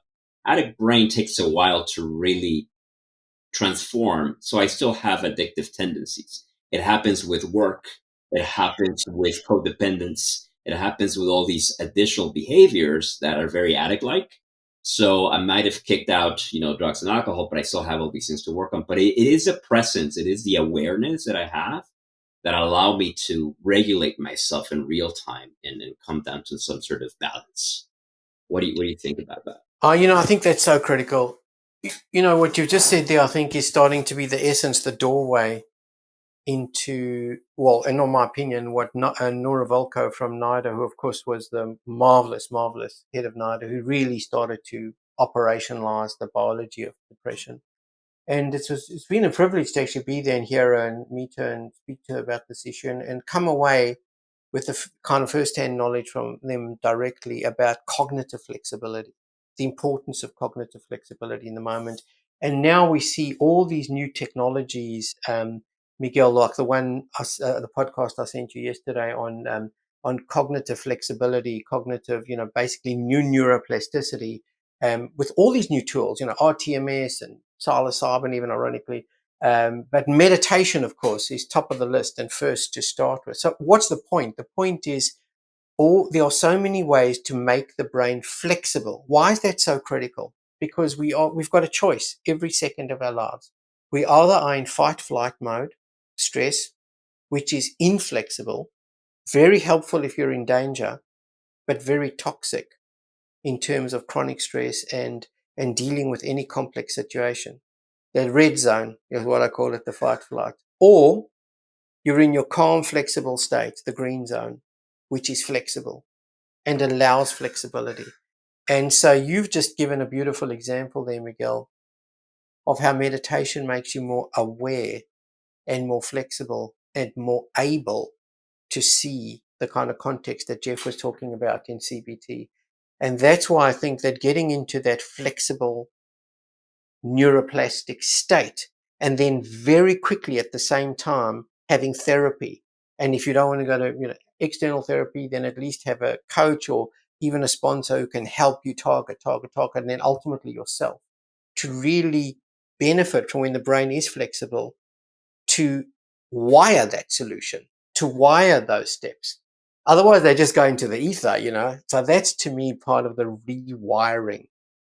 addict brain takes a while to really transform. So I still have addictive tendencies. It happens with work. It happens with codependence. It happens with all these additional behaviors that are very addict-like. So I might have kicked out, drugs and alcohol, but I still have all these things to work on. But it is a presence. It is the awareness that I have that allow me to regulate myself in real time and come down to some sort of balance. What do you think about that? I think that's so critical. What you've just said there, I think, is starting to be the essence, the doorway into, well, and in my opinion, what Neurological from NIDA, who of course was the marvelous head of NIDA, who really started to operationalize the biology of depression. And it's been a privilege to actually be there and hear her and meet her and speak to her about this issue and come away with the kind of first-hand knowledge from them directly about cognitive flexibility, the importance of cognitive flexibility in the moment. And now we see all these new technologies, Miguel, like the podcast I sent you yesterday on cognitive flexibility, basically new neuroplasticity, with all these new tools, RTMS and psilocybin, even ironically. But meditation, of course, is top of the list and first to start with. So what's the point? The point is there are so many ways to make the brain flexible. Why is that so critical? because we've got a choice every second of our lives. We either are in fight flight mode, stress, which is inflexible, very helpful if you're in danger, but very toxic in terms of chronic stress and dealing with any complex situation. The red zone is what I call it, the fight flight. Or you're in your calm, flexible state, the green zone, which is flexible and allows flexibility. And so you've just given a beautiful example there, Miguel, of how meditation makes you more aware and more flexible and more able to see the kind of context that Jeff was talking about in CBT. And that's why I think that getting into that flexible neuroplastic state and then very quickly at the same time having therapy. And if you don't want to go to external therapy, then at least have a coach or even a sponsor who can help you target, and then ultimately yourself to really benefit from when the brain is flexible, to wire that solution, to wire those steps. Otherwise, they just go into the ether, So that's, to me, part of the rewiring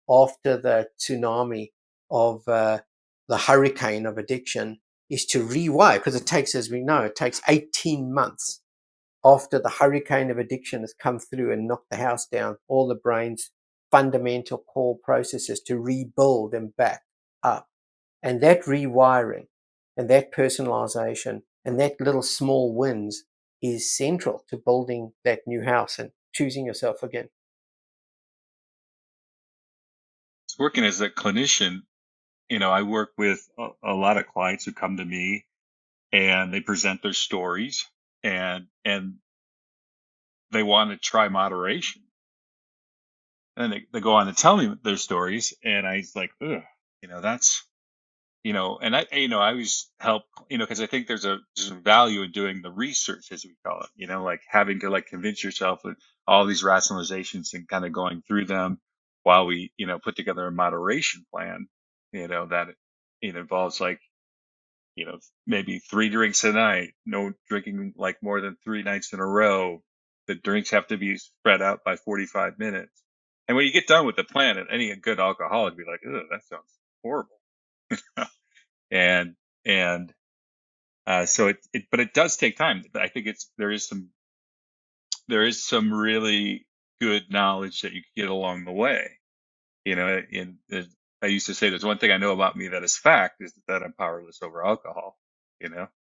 after the tsunami of the hurricane of addiction, is to rewire, because it takes, as we know, it takes 18 months after the hurricane of addiction has come through and knocked the house down, all the brain's fundamental core processes to rebuild them back up. And that rewiring and that personalization and that little small wins is central to building that new house and choosing yourself again. Working as a clinician, I work with a lot of clients who come to me and they present their stories and they want to try moderation. And they go on to tell me their stories, and I was like, ugh, that's, and I always help, because I think there's a value in doing the research, as we call it, like having to convince yourself with all these rationalizations and kind of going through them while we, put together a moderation plan, that it involves maybe 3 drinks a night, no drinking more than 3 nights in a row. The drinks have to be spread out by 45 minutes. And when you get done with the plan, any good alcoholic would be like, ugh, that sounds horrible. and so but it does take time. I think there is some really good knowledge that you can get along the way. I used to say there's one thing I know about me that is fact, is that I'm powerless over alcohol.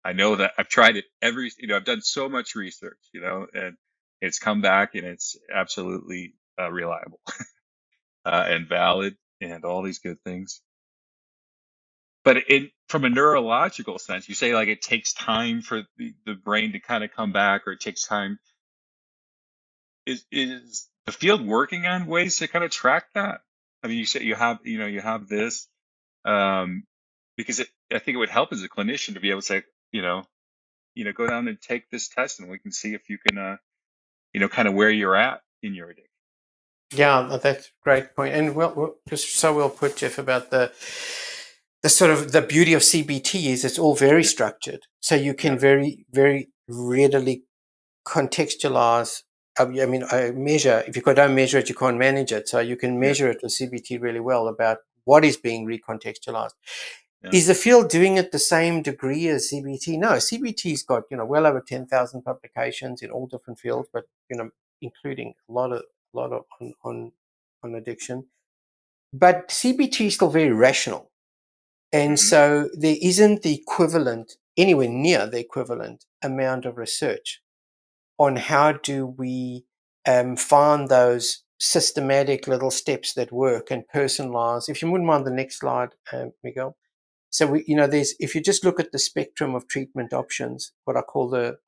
I know that I've tried it I've done so much research, and it's come back and it's absolutely reliable and valid and all these good things. But from a neurological sense, you say it takes time for the brain to kind of come back, or it takes time. Is the field working on ways to kind of track that? I mean, you say you have this, because I think it would help as a clinician to be able to say, go down and take this test, and we can see if you can, kind of where you're at in your addiction. Yeah, that's a great point. And we'll just so well put, Jeff, about the sort of the beauty of CBT is it's all very structured. So you can very, very readily contextualize. I measure. If you don't measure it, you can't manage it. So you can measure it with CBT really well about what is being recontextualized. Yeah. Is the field doing it the same degree as CBT? No, CBT's got well over 10,000 publications in all different fields, but including a lot of on addiction. But CBT is still very rational, and so there isn't the equivalent, anywhere near the equivalent amount of research on how do we find those systematic little steps that work and personalize. If you wouldn't mind the next slide, Miguel. So there's, if you just look at the spectrum of treatment options, what I call the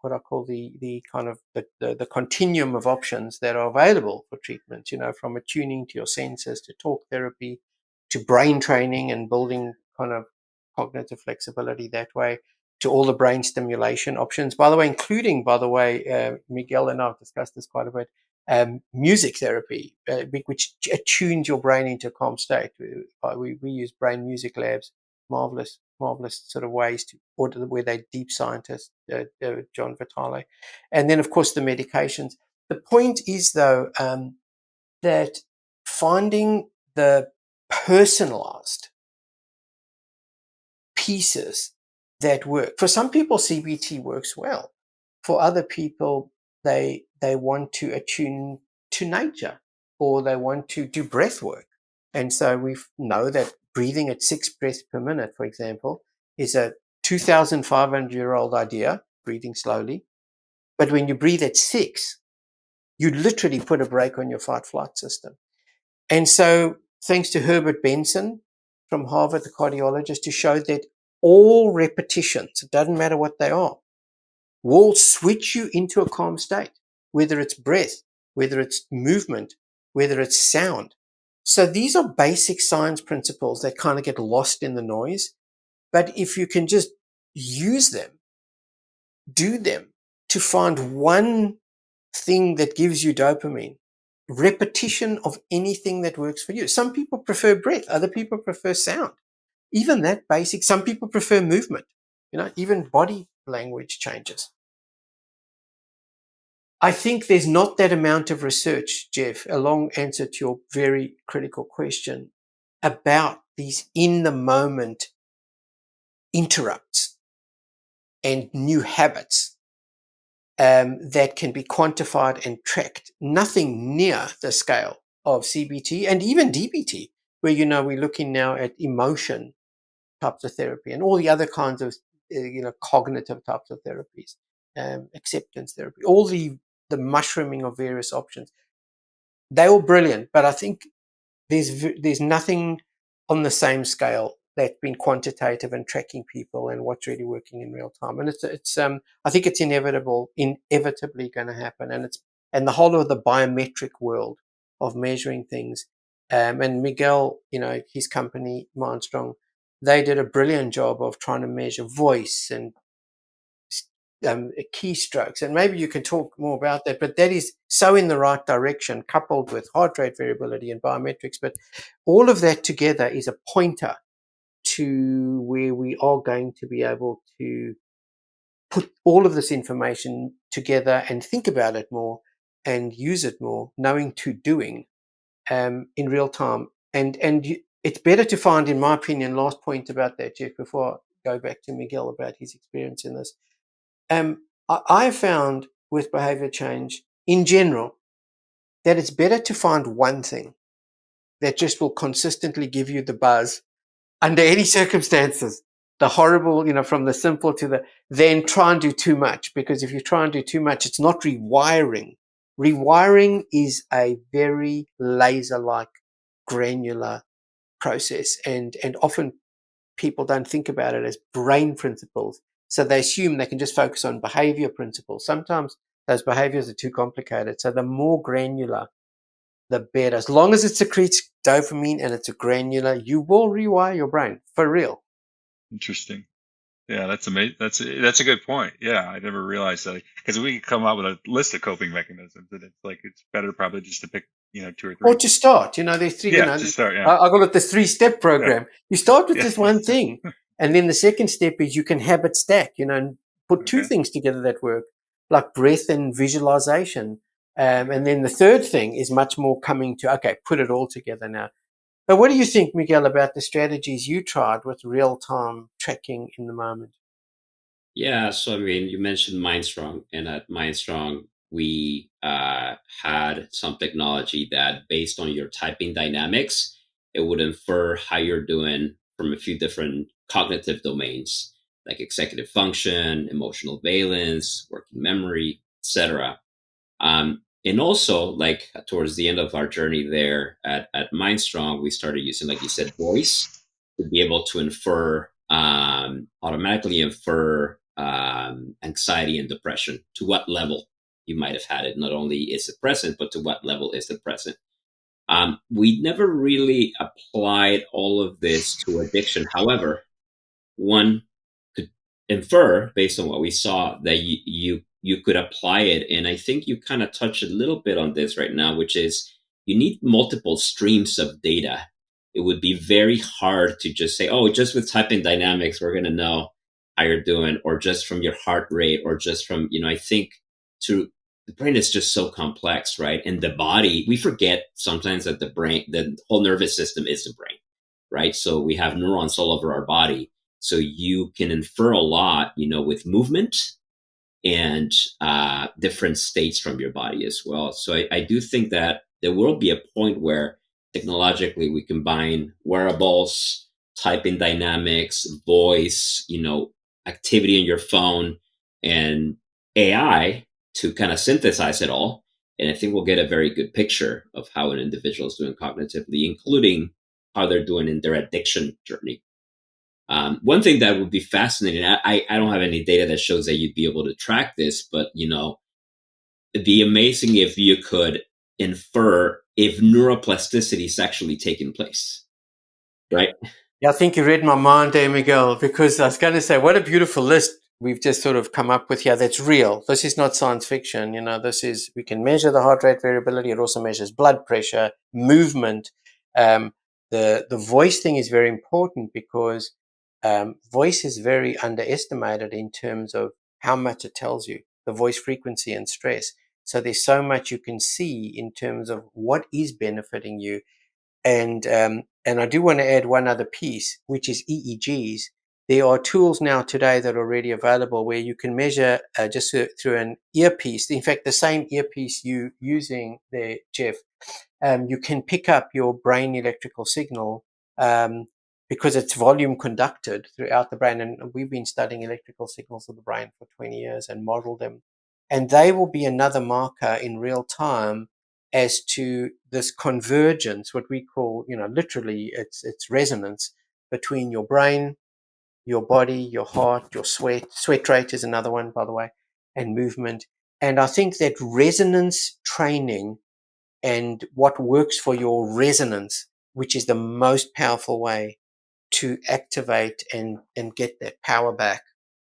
kind of the continuum of options that are available for treatment, from attuning to your senses to talk therapy to brain training and building kind of cognitive flexibility that way, to all the brain stimulation options, by the way, including, Miguel and I have discussed this quite a bit, music therapy, which attunes your brain into a calm state. We use brain music labs, marvelous sort of ways to order, where they deep scientists, John Vitale, and then of course the medications. The point is, though, that finding the personalized pieces that work. For some people, CBT works well. For other people, they want to attune to nature, or they want to do breath work. And so we know that breathing at 6 breaths per minute, for example, is a 2,500-year-old idea, breathing slowly. But when you breathe at 6, you literally put a brake on your fight-flight system. And so thanks to Herbert Benson from Harvard, the cardiologist, to show that all repetitions, it doesn't matter what they are, will switch you into a calm state, whether it's breath, whether it's movement, whether it's sound. So these are basic science principles that kind of get lost in the noise. But if you can just use them, do them, to find one thing that gives you dopamine, repetition of anything that works for you. Some people prefer breath, other people prefer sound. Even that basic, some people prefer movement, even body language changes. I think there's not that amount of research, Jeff, a long answer to your very critical question about these in the moment interrupts and new habits that can be quantified and tracked. Nothing near the scale of CBT and even DBT, where, we're looking now at emotion types of therapy and all the other kinds of, cognitive types of therapies, acceptance therapy, all the mushrooming of various options. They're all brilliant, but I think there's nothing on the same scale that's been quantitative and tracking people and what's really working in real time. And it's I think it's inevitably going to happen. And the whole of the biometric world of measuring things. And Miguel, his company, Mindstrong, they did a brilliant job of trying to measure voice and keystrokes. And maybe you can talk more about that, but that is so in the right direction, coupled with heart rate variability and biometrics. But all of that together is a pointer to where we are going to be able to put all of this information together and think about it more and use it more, knowing to doing in real time. It's better to find, in my opinion, last point about that, Jeff, before I go back to Miguel about his experience in this. I found with behavior change in general that it's better to find one thing that just will consistently give you the buzz under any circumstances, the horrible, from the simple to then try and do too much. Because if you try and do too much, it's not rewiring. Rewiring is a very laser-like, granular process. And often people don't think about it as brain principles. So they assume they can just focus on behavior principles. Sometimes those behaviors are too complicated. So the more granular, the better. As long as it secretes dopamine and it's a granular, you will rewire your brain for real. Interesting. Yeah, that's amazing. That's a good point. Yeah, I never realized that, because we can come up with a list of coping mechanisms, and it's better probably just to pick 2 or 3. Or to start, there's 3. Yeah, to start. Yeah, I call it the 3-step program. Yeah. You start with this one thing, and then the second step is you can habit stack, and put 2 things together that work, like breath and visualization. And then the third thing is much more coming to, okay, put it all together now. But what do you think, Miguel, about the strategies you tried with real-time tracking in the moment? Yeah, so you mentioned Mindstrong, and at Mindstrong, we had some technology that, based on your typing dynamics, it would infer how you're doing from a few different cognitive domains, like executive function, emotional valence, working memory, etc. And also, like towards the end of our journey there at Mindstrong, we started using, like you said, voice to be able to automatically infer anxiety and depression, to what level you might have had it. Not only is it present, but to what level is it present. We never really applied all of this to addiction. However, one could infer, based on what we saw, that you could apply it. And I think you kind of touched a little bit on this right now, which is you need multiple streams of data. It would be very hard to just say, oh, just with typing dynamics, we're going to know how you're doing, or just from your heart rate, or just from, I think the brain is just so complex, right? And the body, we forget sometimes that the whole nervous system is the brain. right? So we have neurons all over our body. So you can infer a lot, with movement and different states from your body as well. So I do think that there will be a point where technologically we combine wearables, typing dynamics, voice, activity in your phone, and AI to kind of synthesize it all. And I think we'll get a very good picture of how an individual is doing cognitively, including how they're doing in their addiction journey. One thing that would be fascinating, I don't have any data that shows that you'd be able to track this, but it'd be amazing if you could infer if neuroplasticity is actually taking place, right? Yeah, I think you read my mind there, Miguel, because I was going to say, what a beautiful list we've just sort of come up with here that's real. This is not science fiction. We can measure the heart rate variability. It also measures blood pressure, movement. The voice thing is very important because voice is very underestimated in terms of how much it tells you, the voice frequency and stress. So there's so much you can see in terms of what is benefiting you. And I do want to add one other piece, which is EEGs. There are tools now today that are already available where you can measure just through an earpiece. In fact, the same earpiece you using there, Jeff, you can pick up your brain electrical signal because it's volume conducted throughout the brain. And we've been studying electrical signals of the brain for 20 years and model them. And they will be another marker in real time as to this convergence, what we call, literally it's resonance between your brain, your body, your heart, your sweat rate is another one, by the way, and movement. And I think that resonance training and what works for your resonance, which is the most powerful way to activate and get that power back.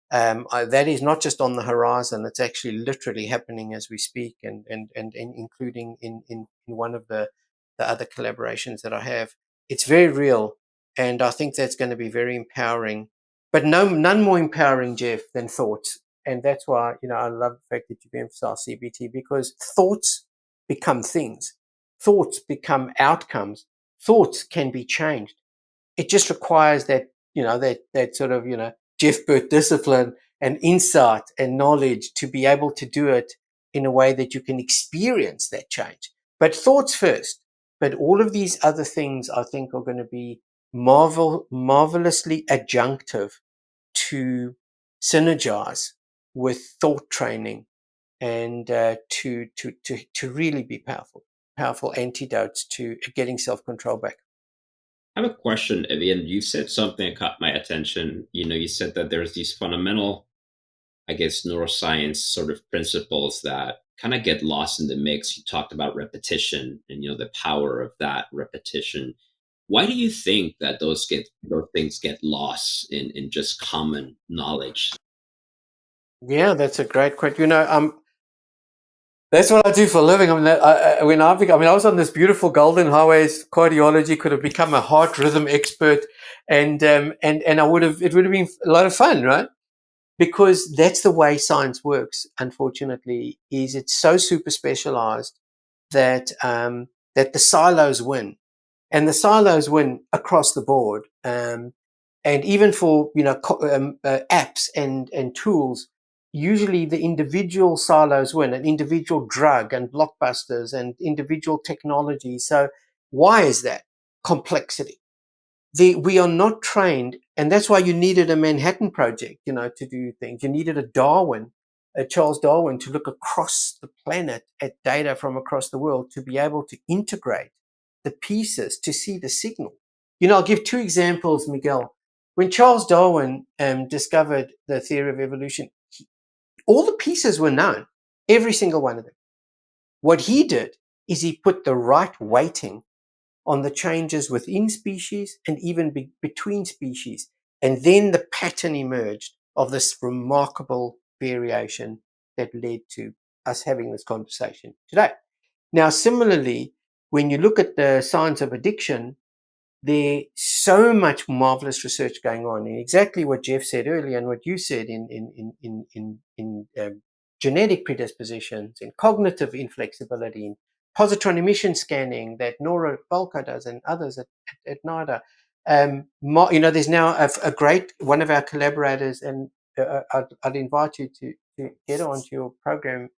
That is not just on the horizon; it's actually literally happening as we speak, and including in one of the other collaborations that I have. It's very real, and I think that's going to be very empowering. But none more empowering, Jeff, than thoughts, and that's why I love the fact that you emphasize CBT, because thoughts become things, thoughts become outcomes, thoughts can be changed. It just requires that that sort of Jeff Burt discipline and insight and knowledge to be able to do it in a way that you can experience that change. But thoughts first. But all of these other things, I think, are going to be marvelously adjunctive to synergize with thought training and to really be powerful antidotes to getting self-control back. I have a question, Evian. You said something that caught my attention. You said that there's these fundamental, I guess, neuroscience sort of principles that kind of get lost in the mix. You talked about repetition and, the power of that repetition. Why do you think that those things get lost in just common knowledge? Yeah, that's a great question. That's what I do for a living. I was on this beautiful golden highways cardiology, could have become a heart rhythm expert, and it would have been a lot of fun, right? Because that's the way science works. Unfortunately, is it's so super specialized that that the silos win, and the silos win across the board. And even for apps and tools, usually the individual silos win, an individual drug and blockbusters and individual technology. So why is that? Complexity. We are not trained, and that's why you needed a Manhattan Project, to do things. You needed a Charles Darwin, to look across the planet at data from across the world to be able to integrate the pieces to see the signal. I'll give two examples, Miguel. When Charles Darwin discovered the theory of evolution, all the pieces were known, every single one of them. What he did is he put the right weighting on the changes within species and even between species. And then the pattern emerged of this remarkable variation that led to us having this conversation today. Now, similarly, when you look at the science of addiction, there's so much marvelous research going on in exactly what Jeff said earlier and what you said in genetic predispositions, in cognitive inflexibility, in positron emission scanning that Nora Balka does and others at NIDA. There's now a great one of our collaborators, and I'd invite you to get onto your program,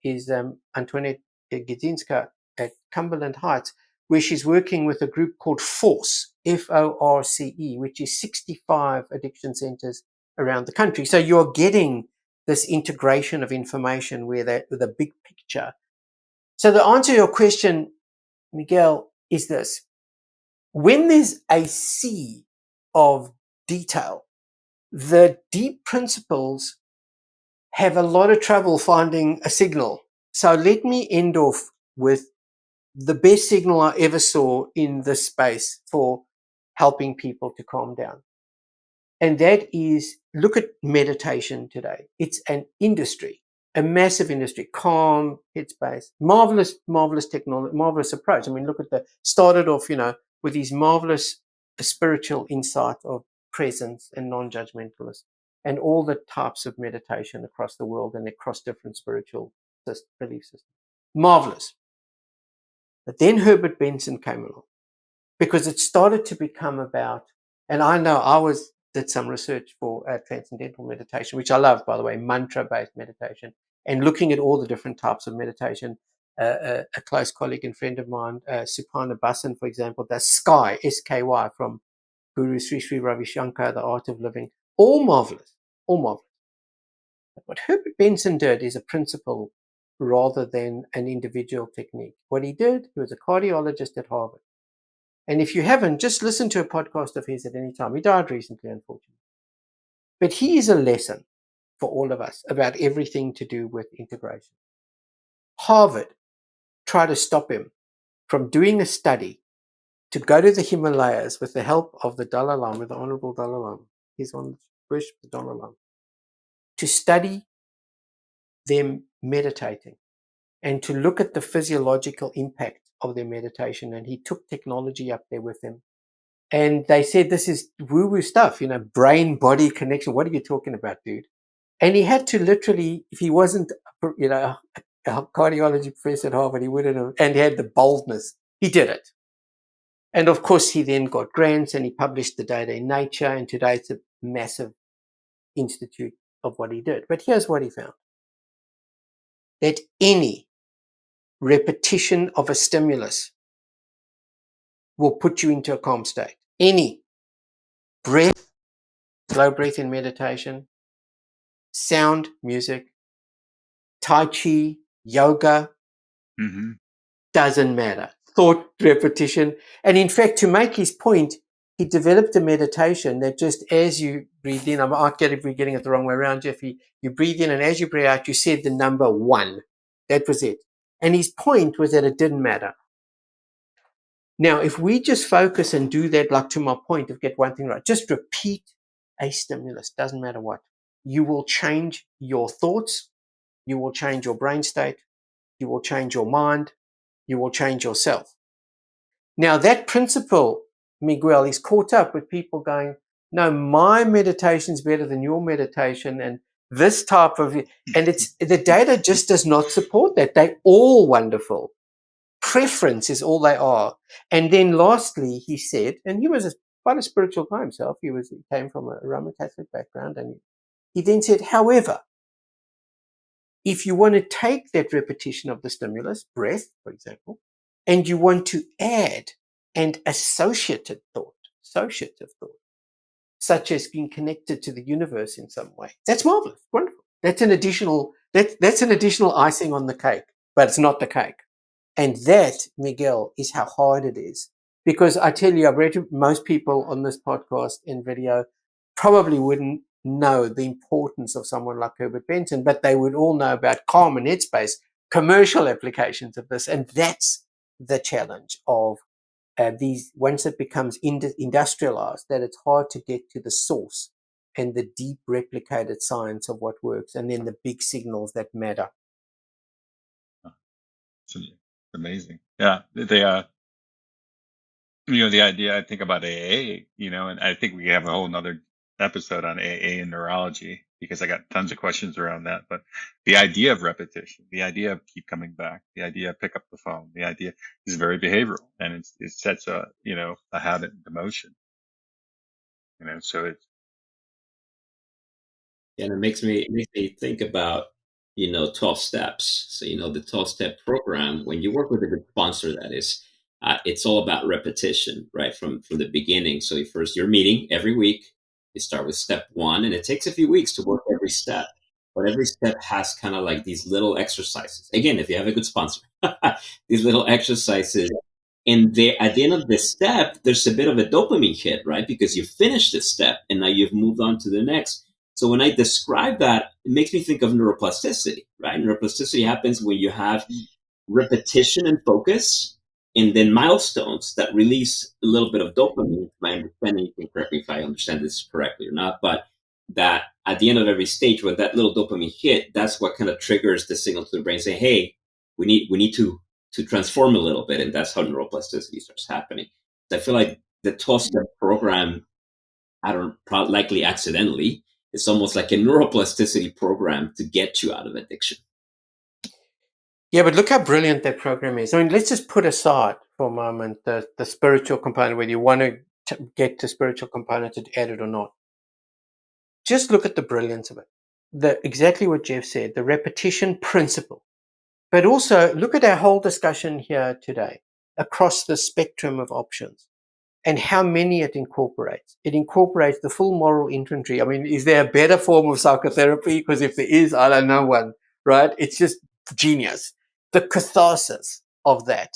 is Antoinette Gidzinska at Cumberland Heights, where she's working with a group called FORCE, FORCE, which is 65 addiction centers around the country. So you're getting this integration of information with a big picture. So the answer to your question, Miguel, is this. When there's a sea of detail, the deep principles have a lot of trouble finding a signal. So let me end off with the best signal I ever saw in this space for helping people to calm down. And that is, look at meditation today. It's an industry, a massive industry, calm, headspace, marvelous technology, marvelous approach. I mean, look at started off, with these marvelous spiritual insight of presence and non-judgmentalness, and all the types of meditation across the world and across different spiritual belief systems. Marvelous. But then Herbert Benson came along, because it started to become about, and I know I did some research for transcendental meditation, which I love, by the way, mantra-based meditation, and looking at all the different types of meditation. A close colleague and friend of mine, Suparna Basan, for example, does Sky, SKY, from Guru Sri Sri Ravi Shankar, The Art of Living. All marvelous, all marvelous. But what Herbert Benson did is a principle rather than an individual technique. What he did, he was a cardiologist at Harvard. And if you haven't, just listen to a podcast of his at any time. He died recently, unfortunately. But he is a lesson for all of us about everything to do with integration. Harvard tried to stop him from doing a study to go to the Himalayas with the help of the Dalai Lama, the Honorable Dalai Lama. He's on Bush, the Dalai Lama, to study them meditating and to look at the physiological impact of their meditation. And he took technology up there with him. And they said, this is woo-woo stuff, brain-body connection. What are you talking about, dude? And he had to literally, if he wasn't, a cardiology professor at Harvard, he wouldn't have, and he had the boldness. He did it. And of course, he then got grants and he published the data in Nature. And today it's a massive institute of what he did. But here's what he found. That any repetition of a stimulus will put you into a calm state. Any breath, slow breath in meditation, sound, music, Tai Chi, yoga, doesn't matter. Thought repetition. And in fact, to make his point, he developed a meditation that just as you breathe in, I'm getting it the wrong way around, Jeff. You breathe in, and as you breathe out, you said the number 1. That was it. And his point was that it didn't matter. Now, if we just focus and do that, like to my point of get one thing right, just repeat a stimulus, doesn't matter what. You will change your thoughts. You will change your brain state. You will change your mind. You will change yourself. Now, that principle, Miguel, is caught up with people going, no, my meditation is better than your meditation, and this type of, and it's the data just does not support that. They're all wonderful. Preference is all they are. And then lastly, he said, and he was quite a spiritual guy himself. He came from a Roman Catholic background, and he then said, however, if you want to take that repetition of the stimulus, breath, for example, and you want to add an associative thought, such as being connected to the universe in some way, that's marvelous, wonderful. That's an additional icing on the cake, but it's not the cake. And that, Miguel, is how hard it is. Because I tell you, I've read most people on this podcast and video probably wouldn't know the importance of someone like Herbert Benson, but they would all know about Calm and Headspace, commercial applications of this. And that's the challenge of these, once it becomes industrialized, that it's hard to get to the source and the deep replicated science of what works, and then the big signals that matter. Amazing. Yeah. The idea, I think about AA, and I think we have a whole nother episode on AA and neurology, because I got tons of questions around that. But the idea of repetition, the idea of keep coming back, the idea of pick up the phone, the idea is very behavioral, and it sets a habit into motion. So it's And it makes me think about 12 steps. So the 12-step program, when you work with a good sponsor, that is, it's all about repetition, right, from the beginning. So first you're meeting every week. You start with step one, and it takes a few weeks to work every step. But every step has kind of like these little exercises. Again, if you have a good sponsor, these little exercises. And at the end of the step, there's a bit of a dopamine hit, right? Because you finished this step and now you've moved on to the next. So when I describe that, it makes me think of neuroplasticity, right? Neuroplasticity happens when you have repetition and focus, and then milestones that release a little bit of dopamine. My understanding, you can correct me if I understand this correctly or not, but that at the end of every stage, when that little dopamine hit, that's what kind of triggers the signal to the brain saying, hey, we need to transform a little bit. And that's how neuroplasticity starts happening. So I feel like the 12-step program, I don't likely accidentally, it's almost like a neuroplasticity program to get you out of addiction. Yeah, but look how brilliant that program is. I mean, let's just put aside for a moment the spiritual component, whether you want to get to spiritual component to add it or not. Just look at the brilliance of it. Exactly what Jeff said, the repetition principle. But also look at our whole discussion here today across the spectrum of options and how many it incorporates. It incorporates the full moral inventory. I mean, is there a better form of psychotherapy? Because if there is, I don't know one, right? It's just genius. The catharsis of that,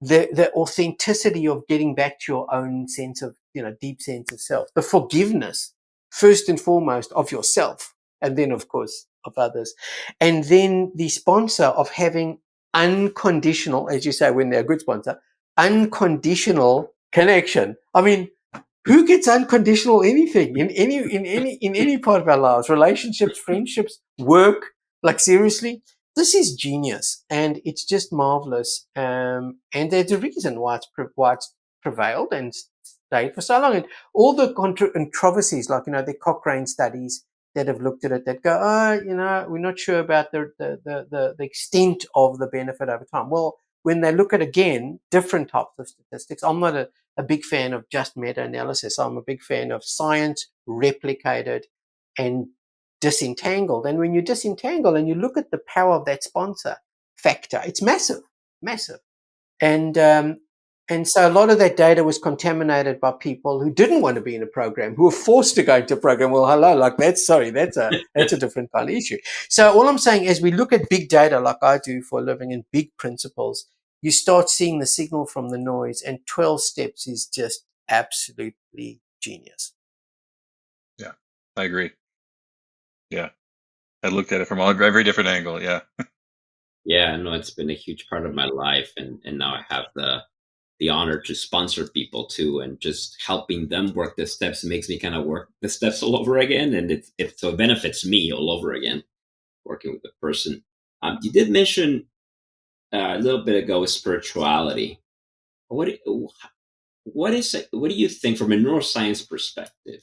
the authenticity of getting back to your own sense of, deep sense of self, the forgiveness, first and foremost, of yourself, and then, of course, of others. And then the sponsor of having unconditional, as you say, when they're a good sponsor, unconditional connection. I mean, who gets unconditional anything in any part of our lives? Relationships, friendships, work. Like, seriously, this is genius, and it's just marvelous. And there's a reason why it's prevailed and stayed for so long. And all the controversies, like the Cochrane studies that have looked at it, that go, we're not sure about the extent of the benefit over time. Well, when they look at, again, different types of statistics, I'm not a big fan of just meta-analysis. I'm a big fan of science replicated and disentangled. And when you disentangle and you look at the power of that sponsor factor, it's massive, massive. And so a lot of that data was contaminated by people who didn't want to be in a program, who were forced to go into a program. Well, hello, like that's a different kind of issue. So all I'm saying is, we look at big data like I do for a living and big principles, you start seeing the signal from the noise, and 12 steps is just absolutely genius. Yeah, I agree. Yeah, I looked at it from every different angle. Yeah. Yeah, no, it's been a huge part of my life, and now I have the honor to sponsor people too, and just helping them work the steps makes me kind of work the steps all over again, and it benefits me all over again working with the person. You did mention a little bit ago spirituality. What what is it, what do you think from a neuroscience perspective,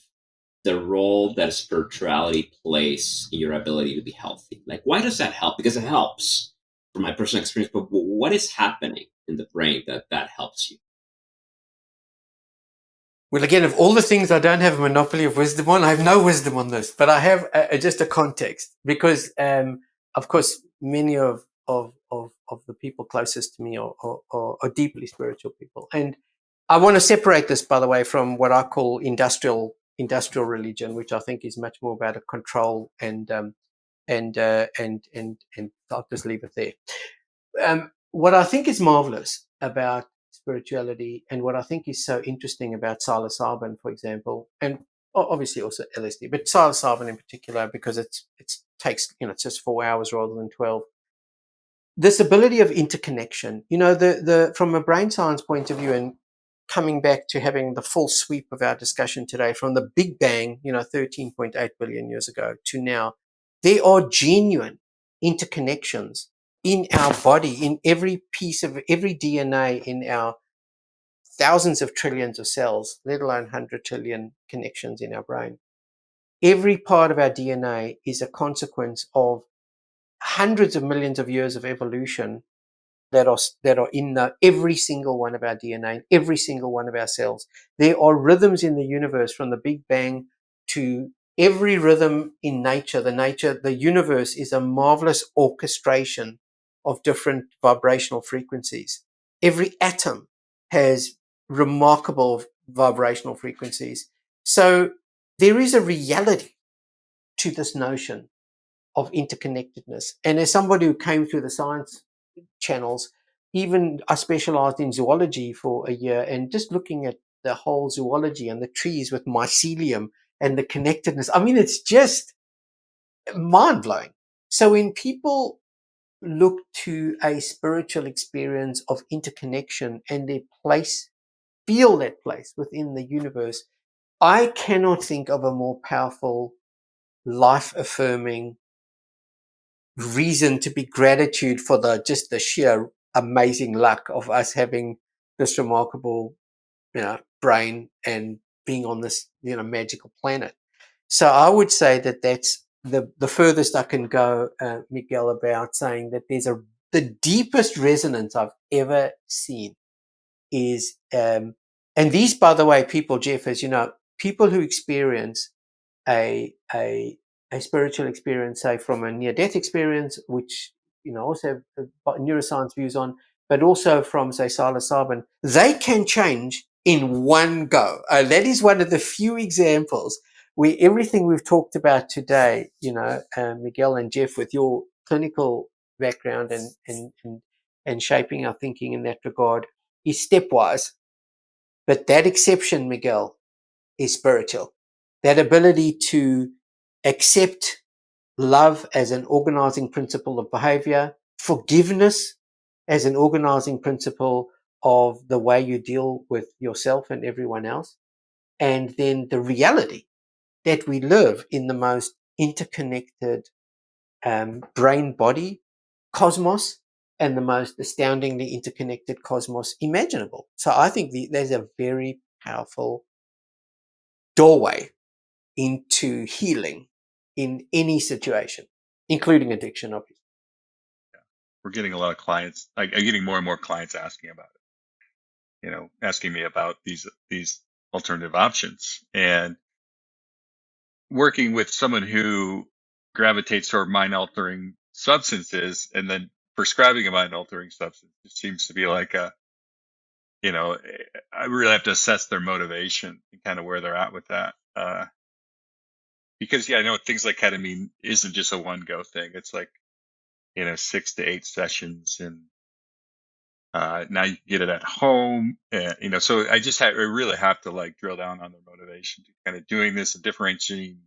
the role that spirituality plays in your ability to be healthy? Like, why does that help? Because it helps from my personal experience, but what is happening in the brain that helps you? Well, again, of all the things I don't have a monopoly of wisdom on, I have no wisdom on this, but I have just a context, because, of course, many of the people closest to me are deeply spiritual people. And I want to separate this, by the way, from what I call industrial religion, which I think is much more about a control and I'll just leave it there. What I think is marvelous about spirituality, and what I think is so interesting about psilocybin, for example, and obviously also LSD, but psilocybin in particular, because it takes, it's just 4 hours rather than 12. This ability of interconnection, the from a brain science point of view, and coming back to having the full sweep of our discussion today, from the Big Bang, 13.8 billion years ago to now, there are genuine interconnections in our body, in every piece of every DNA in our thousands of trillions of cells, let alone 100 trillion connections in our brain. Every part of our DNA is a consequence of hundreds of millions of years of evolution that are in every single one of our DNA, every single one of our cells. There are rhythms in the universe, from the Big Bang to every rhythm in nature. The universe is a marvelous orchestration of different vibrational frequencies. Every atom has remarkable vibrational frequencies. So there is a reality to this notion of interconnectedness. And as somebody who came through the science channels, even I specialized in zoology for a year, and just looking at the whole zoology and the trees with mycelium and the connectedness. I mean, it's just mind blowing. So when people look to a spiritual experience of interconnection and their place, feel that place within the universe, I cannot think of a more powerful, life affirming reason to be gratitude for the sheer amazing luck of us having this remarkable, brain and being on this, magical planet. So I would say that that's the furthest I can go, Miguel, about saying that the deepest resonance I've ever seen is, and these, by the way, people, Jeff, as you know, people who experience a spiritual experience, say from a near-death experience, which also have neuroscience views on, but also from, say, psilocybin, they can change in one go. That is one of the few examples where everything we've talked about today, Miguel and Jeff, with your clinical background and shaping our thinking in that regard, is stepwise. But that exception, Miguel, is spiritual. That ability to accept love as an organizing principle of behavior, forgiveness as an organizing principle of the way you deal with yourself and everyone else, and then the reality that we live in the most interconnected brain-body cosmos and the most astoundingly interconnected cosmos imaginable. So I think there's a very powerful doorway into healing in any situation, including addiction, obviously. We're getting a lot of clients. I'm getting more and more clients asking about it. Asking me about these alternative options, and working with someone who gravitates toward mind-altering substances, and then prescribing a mind-altering substance, it seems to be like I really have to assess their motivation and kind of where they're at with that. Because I know things like ketamine isn't just a one-go thing. It's like 6 to 8 sessions, and now you can get it at home. So I really have to drill down on their motivation to kind of doing this and differentiating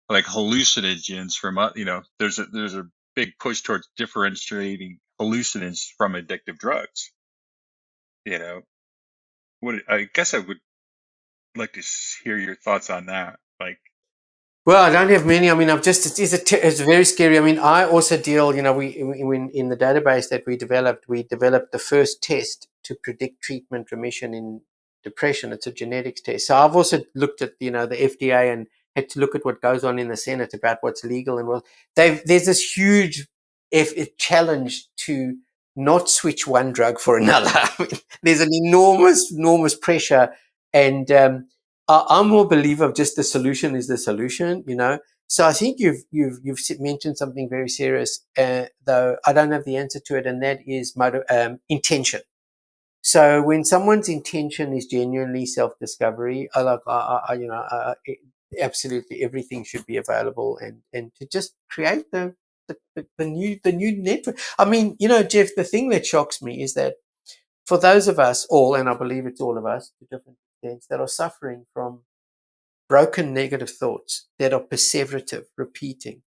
like hallucinogens from there's a big push towards differentiating hallucinogens from addictive drugs. I guess I would like to hear your thoughts on that. Well, I don't have many. I mean, it's very scary. I mean, I also deal, we in the database that we developed the first test to predict treatment remission in depression. It's a genetics test. So I've also looked at, the FDA and had to look at what goes on in the Senate about what's legal and what there's this huge challenge to not switch one drug for another. I mean, there's an enormous pressure, and I'm more a believer of just the solution is the solution, So I think you've mentioned something very serious, though I don't have the answer to it, and that is intention. So when someone's intention is genuinely self-discovery, absolutely everything should be available, and to just create the new network. I mean, Jeff, the thing that shocks me is that for those of us all, and I believe it's all of us to different extents, that are suffering from broken negative thoughts that are perseverative, repeated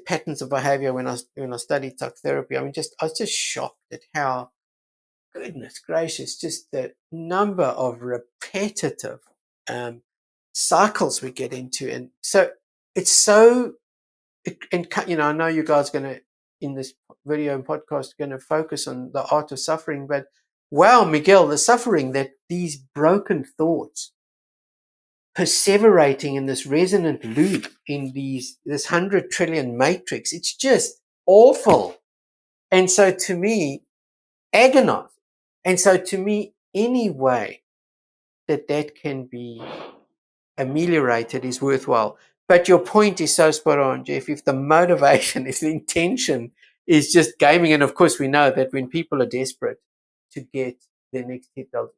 patterns of behavior. When I studied talk therapy, I was just shocked at how, goodness gracious, just the number of repetitive cycles we get into. And so it's so, and I know you guys are going to, in this video and podcast, going to focus on the art of suffering, but wow, Miguel, the suffering that these broken thoughts perseverating in this resonant loop in this 100 trillion matrix, it's just awful. And so to me, agonizing. And so to me, any way that can be ameliorated is worthwhile. But your point is so spot on, Jeff. If the motivation, if the intention is just gaming, and of course we know that when people are desperate to get their next hit, they're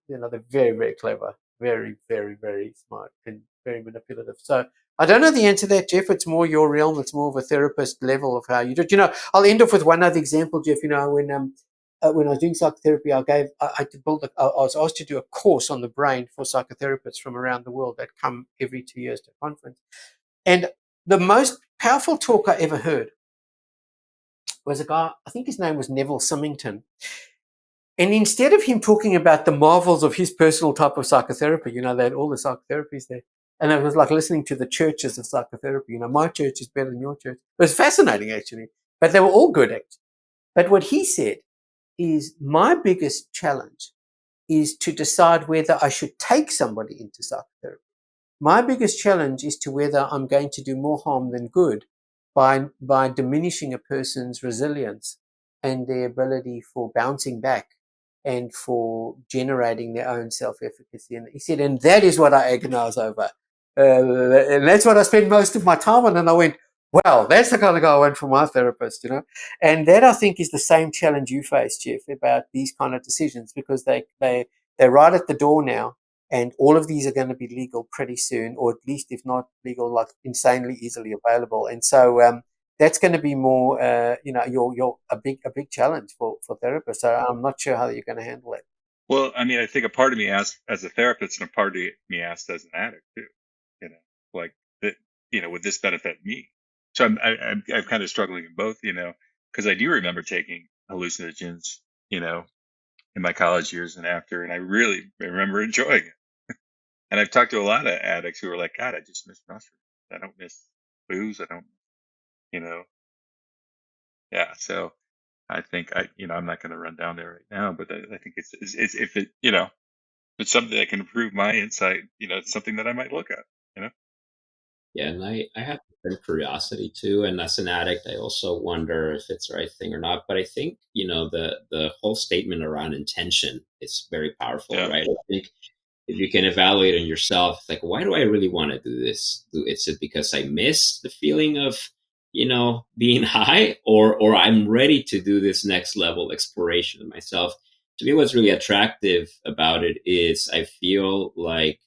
very, very clever, very, very, very smart, and very manipulative. So I don't know the answer to that, Jeff. It's more your realm. It's more of a therapist level of how you do it. I'll end off with one other example, Jeff. When I was doing psychotherapy, I was asked to do a course on the brain for psychotherapists from around the world that come every 2 years to a conference. And the most powerful talk I ever heard was a guy, I think his name was Neville Symington. And instead of him talking about the marvels of his personal type of psychotherapy, they had all the psychotherapies there. And it was like listening to the churches of psychotherapy. My church is better than your church. It was fascinating, actually. But they were all good, actually. But what he said is, my biggest challenge is to decide whether I should take somebody into psychotherapy. My biggest challenge is to whether I'm going to do more harm than good by diminishing a person's resilience and their ability for bouncing back and for generating their own self-efficacy. And he said, and that is what I agonize over. And that's what I spend most of my time on. And I went, wow, that's the kind of guy I want for my therapist, And that, I think, is the same challenge you face, Jeff, about these kind of decisions, because they're right at the door now, and all of these are going to be legal pretty soon, or at least, if not legal, like insanely easily available. And so that's going to be more, you're a big challenge for therapists. So I'm not sure how you're going to handle it. Well, I mean, I think a part of me asked as a therapist, and a part of me asked as an addict too. Like that. Would this benefit me? So I'm kind of struggling in both. Because I do remember taking hallucinogens, in my college years and after, and I really remember enjoying it. And I've talked to a lot of addicts who are like, God, I just miss mushrooms. I don't miss booze. I don't, yeah. So I think I'm not going to run down there right now, but I think it's if it, if it's something that can improve my insight, it's something that I might look at, Yeah, and I have some curiosity too. And as an addict, I also wonder if it's the right thing or not. But I think, the whole statement around intention is very powerful, Yeah. right? I think if you can evaluate on yourself, like, why do I really want to do this? Is it because I miss the feeling of, being high, or I'm ready to do this next level exploration of myself? To me, what's really attractive about it is I feel like,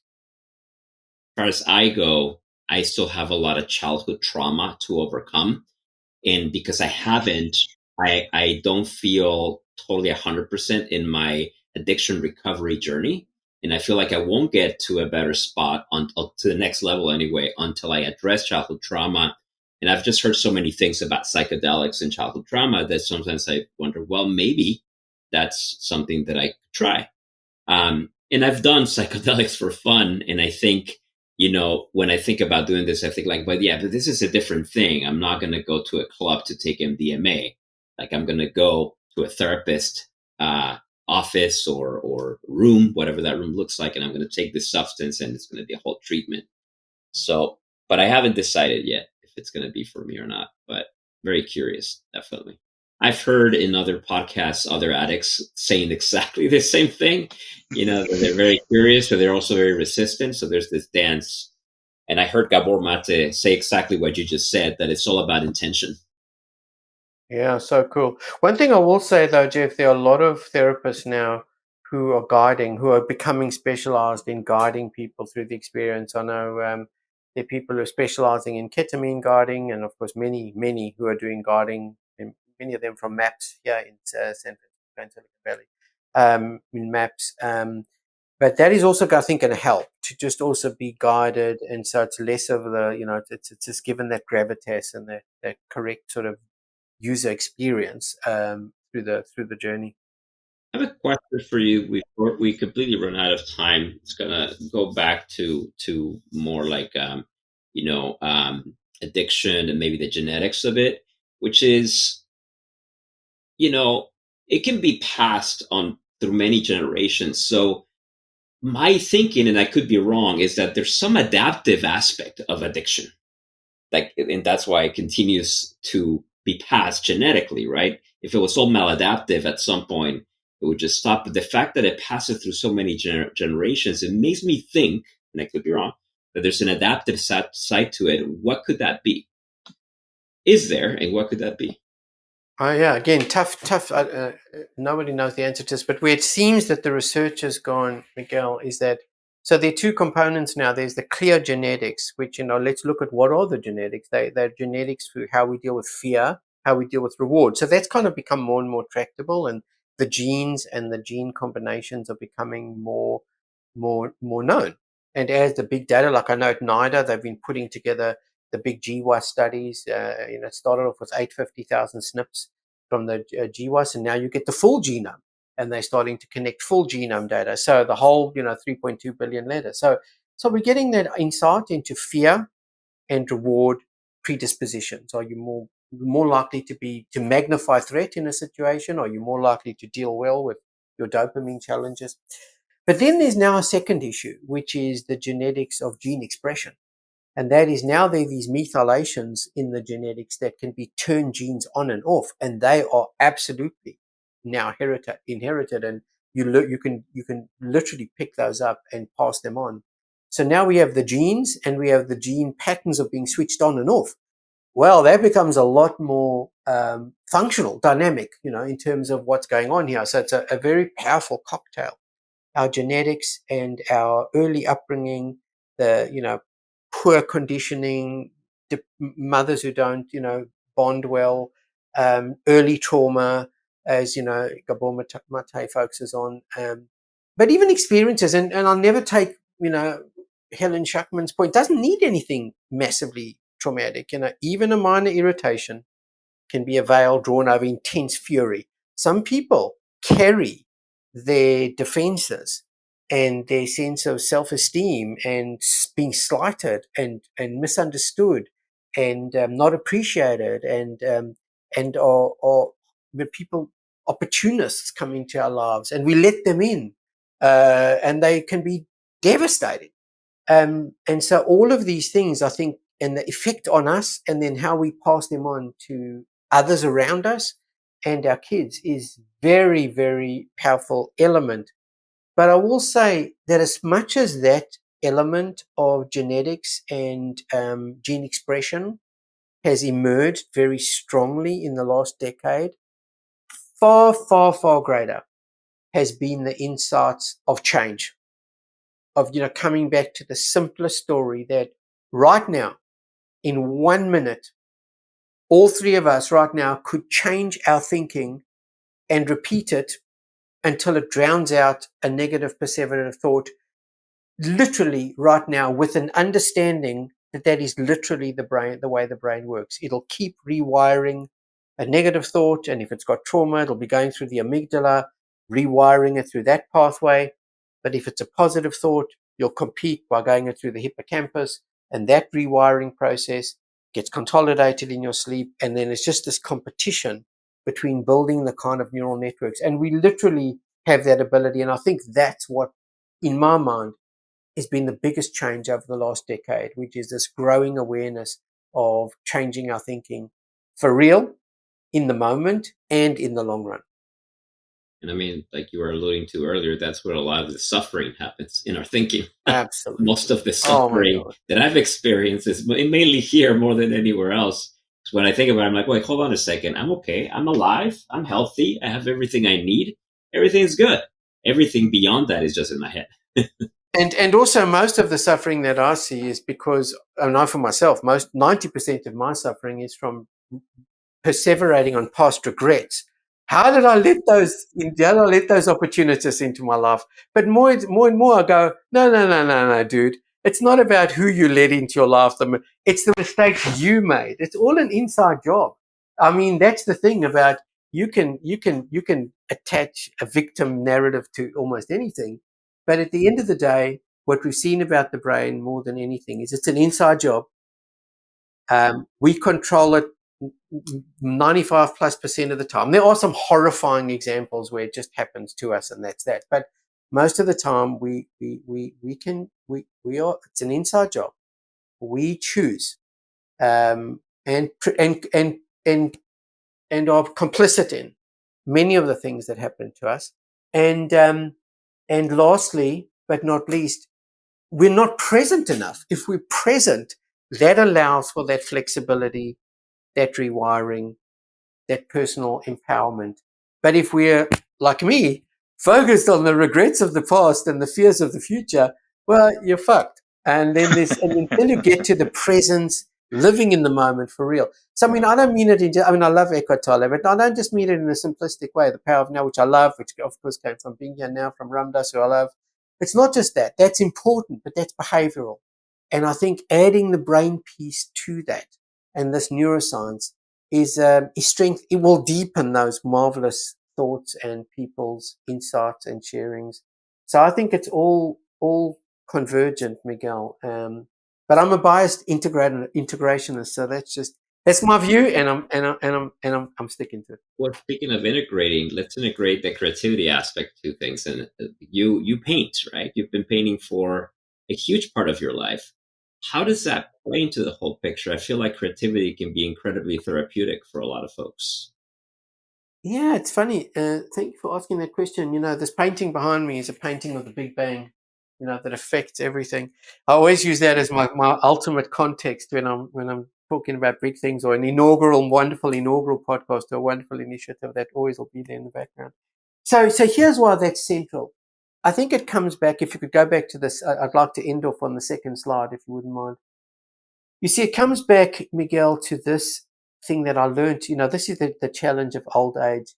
as far as I go, I still have a lot of childhood trauma to overcome. And because I haven't, I don't feel totally 100% in my addiction recovery journey. And I feel like I won't get to a better spot to the next level anyway, until I address childhood trauma. And I've just heard so many things about psychedelics and childhood trauma that sometimes I wonder, well, maybe that's something that I could try. And I've done psychedelics for fun. And I think, when I think about doing this, I think like, but this is a different thing. I'm not going to go to a club to take MDMA. Like, I'm going to go to a therapist office or room, whatever that room looks like. And I'm going to take this substance, and it's going to be a whole treatment. So, but I haven't decided yet if it's going to be for me or not, but very curious, definitely. I've heard in other podcasts, other addicts saying exactly the same thing, that they're very curious, but they're also very resistant. So there's this dance. And I heard Gabor Mate say exactly what you just said, that it's all about intention. Yeah, so cool. One thing I will say, though, Jeff, there are a lot of therapists now who are becoming specialized in guiding people through the experience. I know there are people who are specializing in ketamine guiding, and of course many who are doing guiding, and many of them from MAPS here in San Francisco and Silicon Valley, in MAPS. But that is also, I think, going to help to just also be guided, and so it's less of the, it's just given that gravitas and that correct sort of user experience through the journey. I have a question for you before we completely run out of time. It's gonna go back to more like addiction and maybe the genetics of it, which is, it can be passed on through many generations. So my thinking, and I could be wrong, is that there's some adaptive aspect of addiction, and that's why it continues to be passed genetically, right? If it was so maladaptive at some point, it would just stop. But the fact that it passes through so many generations, it makes me think, and I could be wrong, that there's an adaptive side to it. What could that be? Is there, and what could that be? Oh yeah, again, tough. Nobody knows the answer to this, but where it seems that the research has gone, Miguel, is that so there are two components now. There's the clear genetics, which let's look at what are the genetics. They're genetics for how we deal with fear, how we deal with reward. So that's kind of become more and more tractable, and the genes and the gene combinations are becoming more known. And as the big data, like I know at NIDA, they've been putting together the big GWAS studies. It started off with 850,000 SNPs from the GWAS, and now you get the full genome, and they're starting to connect full genome data. So the whole, 3.2 billion letters. So we're getting that insight into fear and reward predispositions. Are you more likely to magnify threat in a situation? Are you more likely to deal well with your dopamine challenges? But then there's now a second issue, which is the genetics of gene expression. And that is now there are these methylations in the genetics that can be turned genes on and off, and they are absolutely now inherited, and you can literally pick those up and pass them on. So now we have the genes, and we have the gene patterns of being switched on and off. Well, that becomes a lot more functional, dynamic, in terms of what's going on here. So it's a very powerful cocktail. Our genetics and our early upbringing, the poor conditioning, mothers who don't bond well, early trauma, as Gabor Mate focuses on, but even experiences, and I'll never take Helen Schuckman's point. Doesn't need anything massively traumatic. Even a minor irritation can be a veil drawn over intense fury. Some people carry their defenses and their sense of self-esteem and being slighted and misunderstood and not appreciated and are when people, opportunists, come into our lives and we let them in, and they can be devastating. And so all of these things, I think, and the effect on us and then how we pass them on to others around us and our kids is very, very powerful element. But I will say that as much as that element of genetics and gene expression has emerged very strongly in the last decade, far, far, far greater has been the insights of change, of coming back to the simpler story that right now, in 1 minute, all three of us right now could change our thinking and repeat it until it drowns out a negative perseverative thought, literally right now, with an understanding that is literally the way the brain works. It'll keep rewiring a negative thought, and if it's got trauma, it'll be going through the amygdala, rewiring it through that pathway. But if it's a positive thought, you'll compete by going it through the hippocampus, and that rewiring process gets consolidated in your sleep, and then it's just this competition between building the kind of neural networks. And we literally have that ability, and I think that's what, in my mind, has been the biggest change over the last decade, which is this growing awareness of changing our thinking for real, in the moment, and in the long run. And I mean, like you were alluding to earlier, that's where a lot of the suffering happens in our thinking. Absolutely. Most of the suffering that I've experienced is mainly here more than anywhere else. So when I think about it, I'm like, wait, hold on a second. I'm okay. I'm alive. I'm healthy. I have everything I need. Everything's good. Everything beyond that is just in my head. And also most of the suffering that I see is because, I know for myself, 90% of my suffering is from perseverating on past regrets. How did I let those opportunities into my life? But more and more I go, no, dude. It's not about who you let into your life. It's the mistakes you made. It's all an inside job. I mean, that's the thing about you can attach a victim narrative to almost anything. But at the end of the day, what we've seen about the brain more than anything is it's an inside job. We control it 95+% of the time. There are some horrifying examples where it just happens to us, and that's that. But most of the time, we are. It's an inside job. We choose, and are complicit in many of the things that happen to us. And lastly, but not least, we're not present enough. If we're present, that allows for that flexibility, that rewiring, that personal empowerment. But if we're, like me, focused on the regrets of the past and the fears of the future, well, you're fucked. And then until you get to the presence, living in the moment for real. So, I mean, I don't mean it I love Eckhart Tolle, but I don't just mean it in a simplistic way. The Power of Now, which I love, which of course came from being here now, from Ramdas, who I love. It's not just that. That's important, but that's behavioral. And I think adding the brain piece to that and this neuroscience is strength. It will deepen those marvelous thoughts and people's insights and sharings. So I think it's all convergent, Miguel. But I'm a biased integrationist, so that's my view, and I'm sticking to it. Well, speaking of integrating, let's integrate the creativity aspect to things. And you paint, right? You've been painting for a huge part of your life. How does that play into the whole picture? I feel like creativity can be incredibly therapeutic for a lot of folks. Yeah, it's funny. Thank you for asking that question. This painting behind me is a painting of the Big Bang, that affects everything. I always use that as my ultimate context when I'm talking about big things, or an wonderful inaugural podcast, or a wonderful initiative. That always will be there in the background. So here's why that's central. I think it comes back, if you could go back to this, I'd like to end off on the second slide, if you wouldn't mind. You see, it comes back, Miguel, to this thing that I learned. This is the challenge of old age.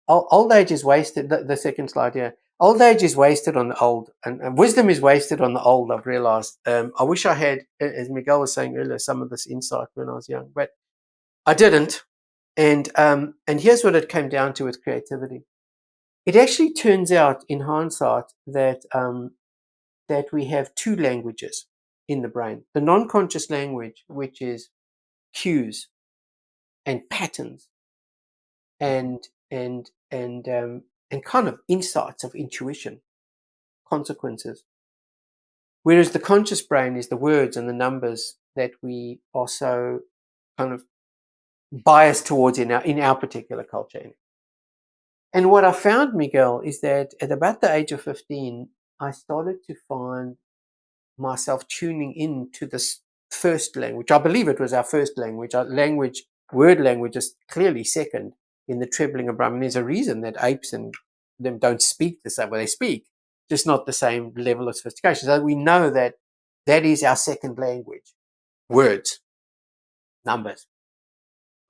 Old age is wasted. The second slide here. Old age is wasted on the old, and wisdom is wasted on the old, I've realized. I wish I had, as Miguel was saying earlier, some of this insight when I was young, but I didn't. And here's what it came down to with creativity. It actually turns out, in hindsight, that we have two languages in the brain: the non-conscious language, which is cues and patterns and kind of insights of intuition, consequences. Whereas the conscious brain is the words and the numbers that we are so kind of biased towards in our particular culture. And what I found, Miguel, is that at about the age of 15, I started to find myself tuning in to this first language. I believe it was our first language. Our word language is clearly second in the trebling of Brahman. There's a reason that apes and them don't speak the same way they speak, just not the same level of sophistication. So we know that is our second language: words, numbers.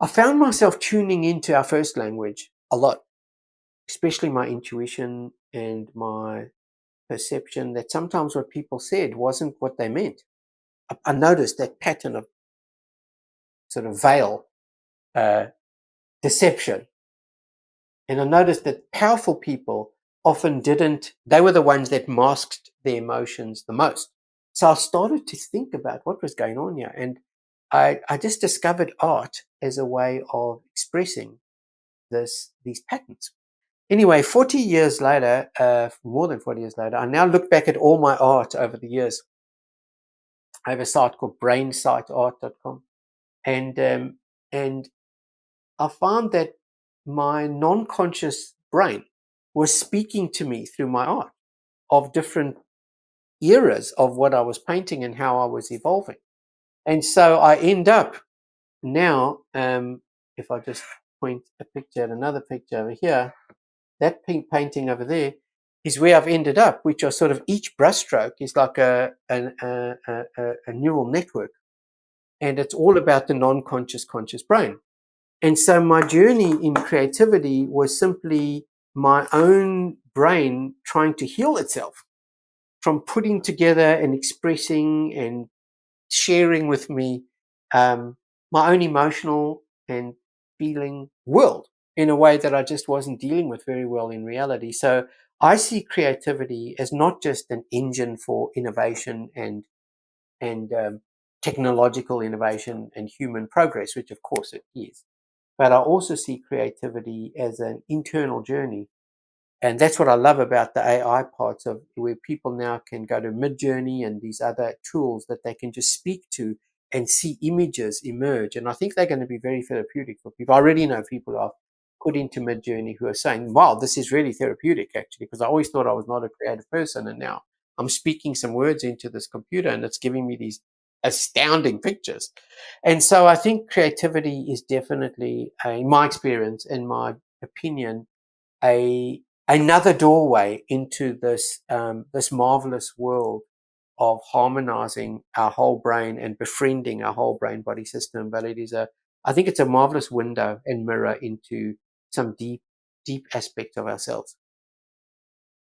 I found myself tuning into our first language a lot, especially my intuition and my perception that sometimes what people said wasn't what they meant. I noticed that pattern of sort of veil deception. And I noticed that powerful people often they were the ones that masked their emotions the most. So I started to think about what was going on here. And I just discovered art as a way of expressing these patterns. Anyway, 40 years later, more than 40 years later, I now look back at all my art over the years. I have a site called brainsiteart.com. And I found that my non-conscious brain was speaking to me through my art of different eras of what I was painting and how I was evolving. And so I end up now, if I just point a picture at another picture over here, that pink painting over there is where I've ended up, which are sort of each brushstroke is like a neural network. And it's all about the non-conscious conscious brain. And so my journey in creativity was simply my own brain trying to heal itself from putting together and expressing and sharing with me my own emotional and feeling world in a way that I just wasn't dealing with very well in reality. So I see creativity as not just an engine for innovation and technological innovation and human progress, which of course it is. But I also see creativity as an internal journey. And that's what I love about the AI parts of where people now can go to Midjourney and these other tools that they can just speak to and see images emerge. And I think they're going to be very therapeutic for people. I already know people are put into Midjourney who are saying, wow, this is really therapeutic, actually, because I always thought I was not a creative person. And now I'm speaking some words into this computer and it's giving me these astounding pictures. And so I think creativity is definitely, in my experience, in my opinion, another doorway into this marvelous world of harmonizing our whole brain and befriending our whole brain body system. But I think it's a marvelous window and mirror into some deep aspects of ourselves.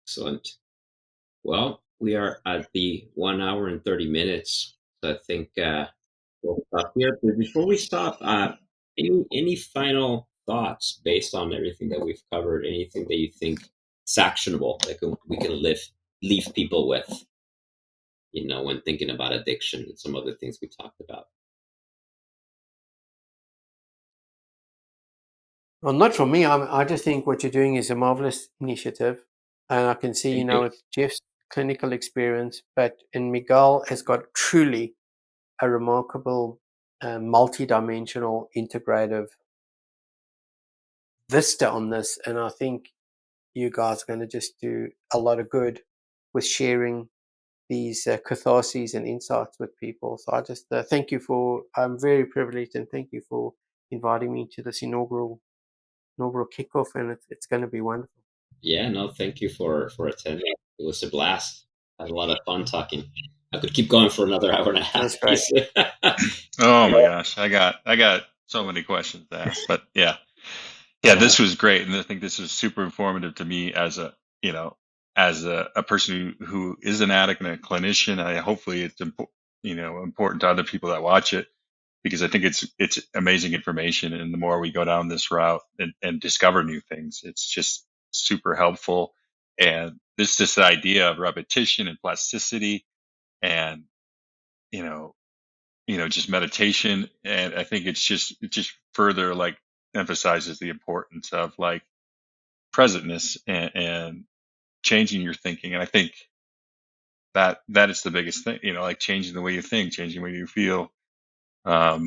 Excellent. Well, we are at the 1 hour and 30 minutes. So I think we'll stop here. But before we stop, any final thoughts based on everything that we've covered? Anything that you think is actionable that we can leave people with, when thinking about addiction and some other things we talked about? Well, not from me. I just think what you're doing is a marvelous initiative. And I can see, with Jeff's clinical experience, and Miguel has got truly a remarkable, multi-dimensional, integrative vista on this. And I think you guys are going to just do a lot of good with sharing these catharses and insights with people. So I just thank you I'm very privileged, and thank you for inviting me to this inaugural kickoff, and it's going to be wonderful. Yeah, no, thank you for attending. It was a blast. I had a lot of fun talking. I could keep going for another hour and a half. That's great. Oh my gosh, I got so many questions to ask, but yeah, this was great, and I think this was super informative to me as a person who is an addict and a clinician. Hopefully it's important to other people that watch it, because I think it's amazing information, and the more we go down this route and discover new things, it's just super helpful. And this idea of repetition and plasticity, and just meditation, and I think it just further emphasizes the importance of presentness and changing your thinking. And I think that is the biggest thing, changing the way you think, changing the way you feel. But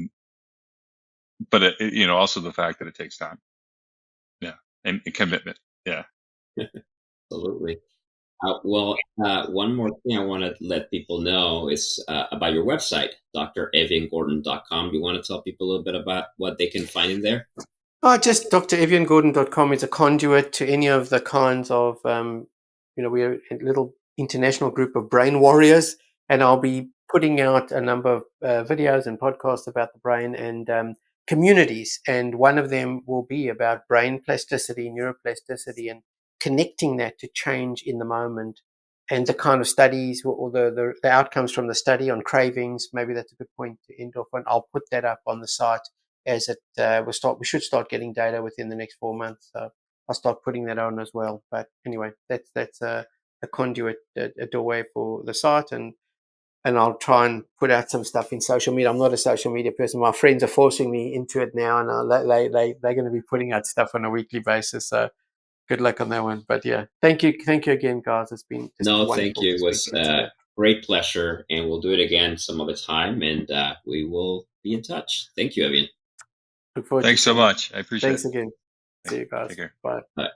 also the fact that it takes time, and commitment. Absolutely. One more thing I want to let people know is about your website, dreviangordon.com. You want to tell people a little bit about what they can find in there? Just dreviangordon.com is a conduit to any of the kinds of, we're a little international group of brain warriors, and I'll be putting out a number of videos and podcasts about the brain and communities. And one of them will be about brain plasticity, neuroplasticity, and connecting that to change in the moment, and the kind of studies or the outcomes from the study on cravings. Maybe that's a good point to end off on. I'll put that up on the site as it we should start getting data within the next 4 months. So I'll start putting that on as well. But anyway, that's a conduit, a doorway for the site, and I'll try and put out some stuff in social media. I'm not a social media person. My friends are forcing me into it now, and they're going to be putting out stuff on a weekly basis. So good luck on that one. But yeah, thank you again, guys. It's been thank you. It was a great pleasure, and we'll do it again some other time, and we will be in touch. Thank you, Evian. Look forward. Thanks so much. I appreciate it. Thanks again. See you guys. Take care. Bye. Bye.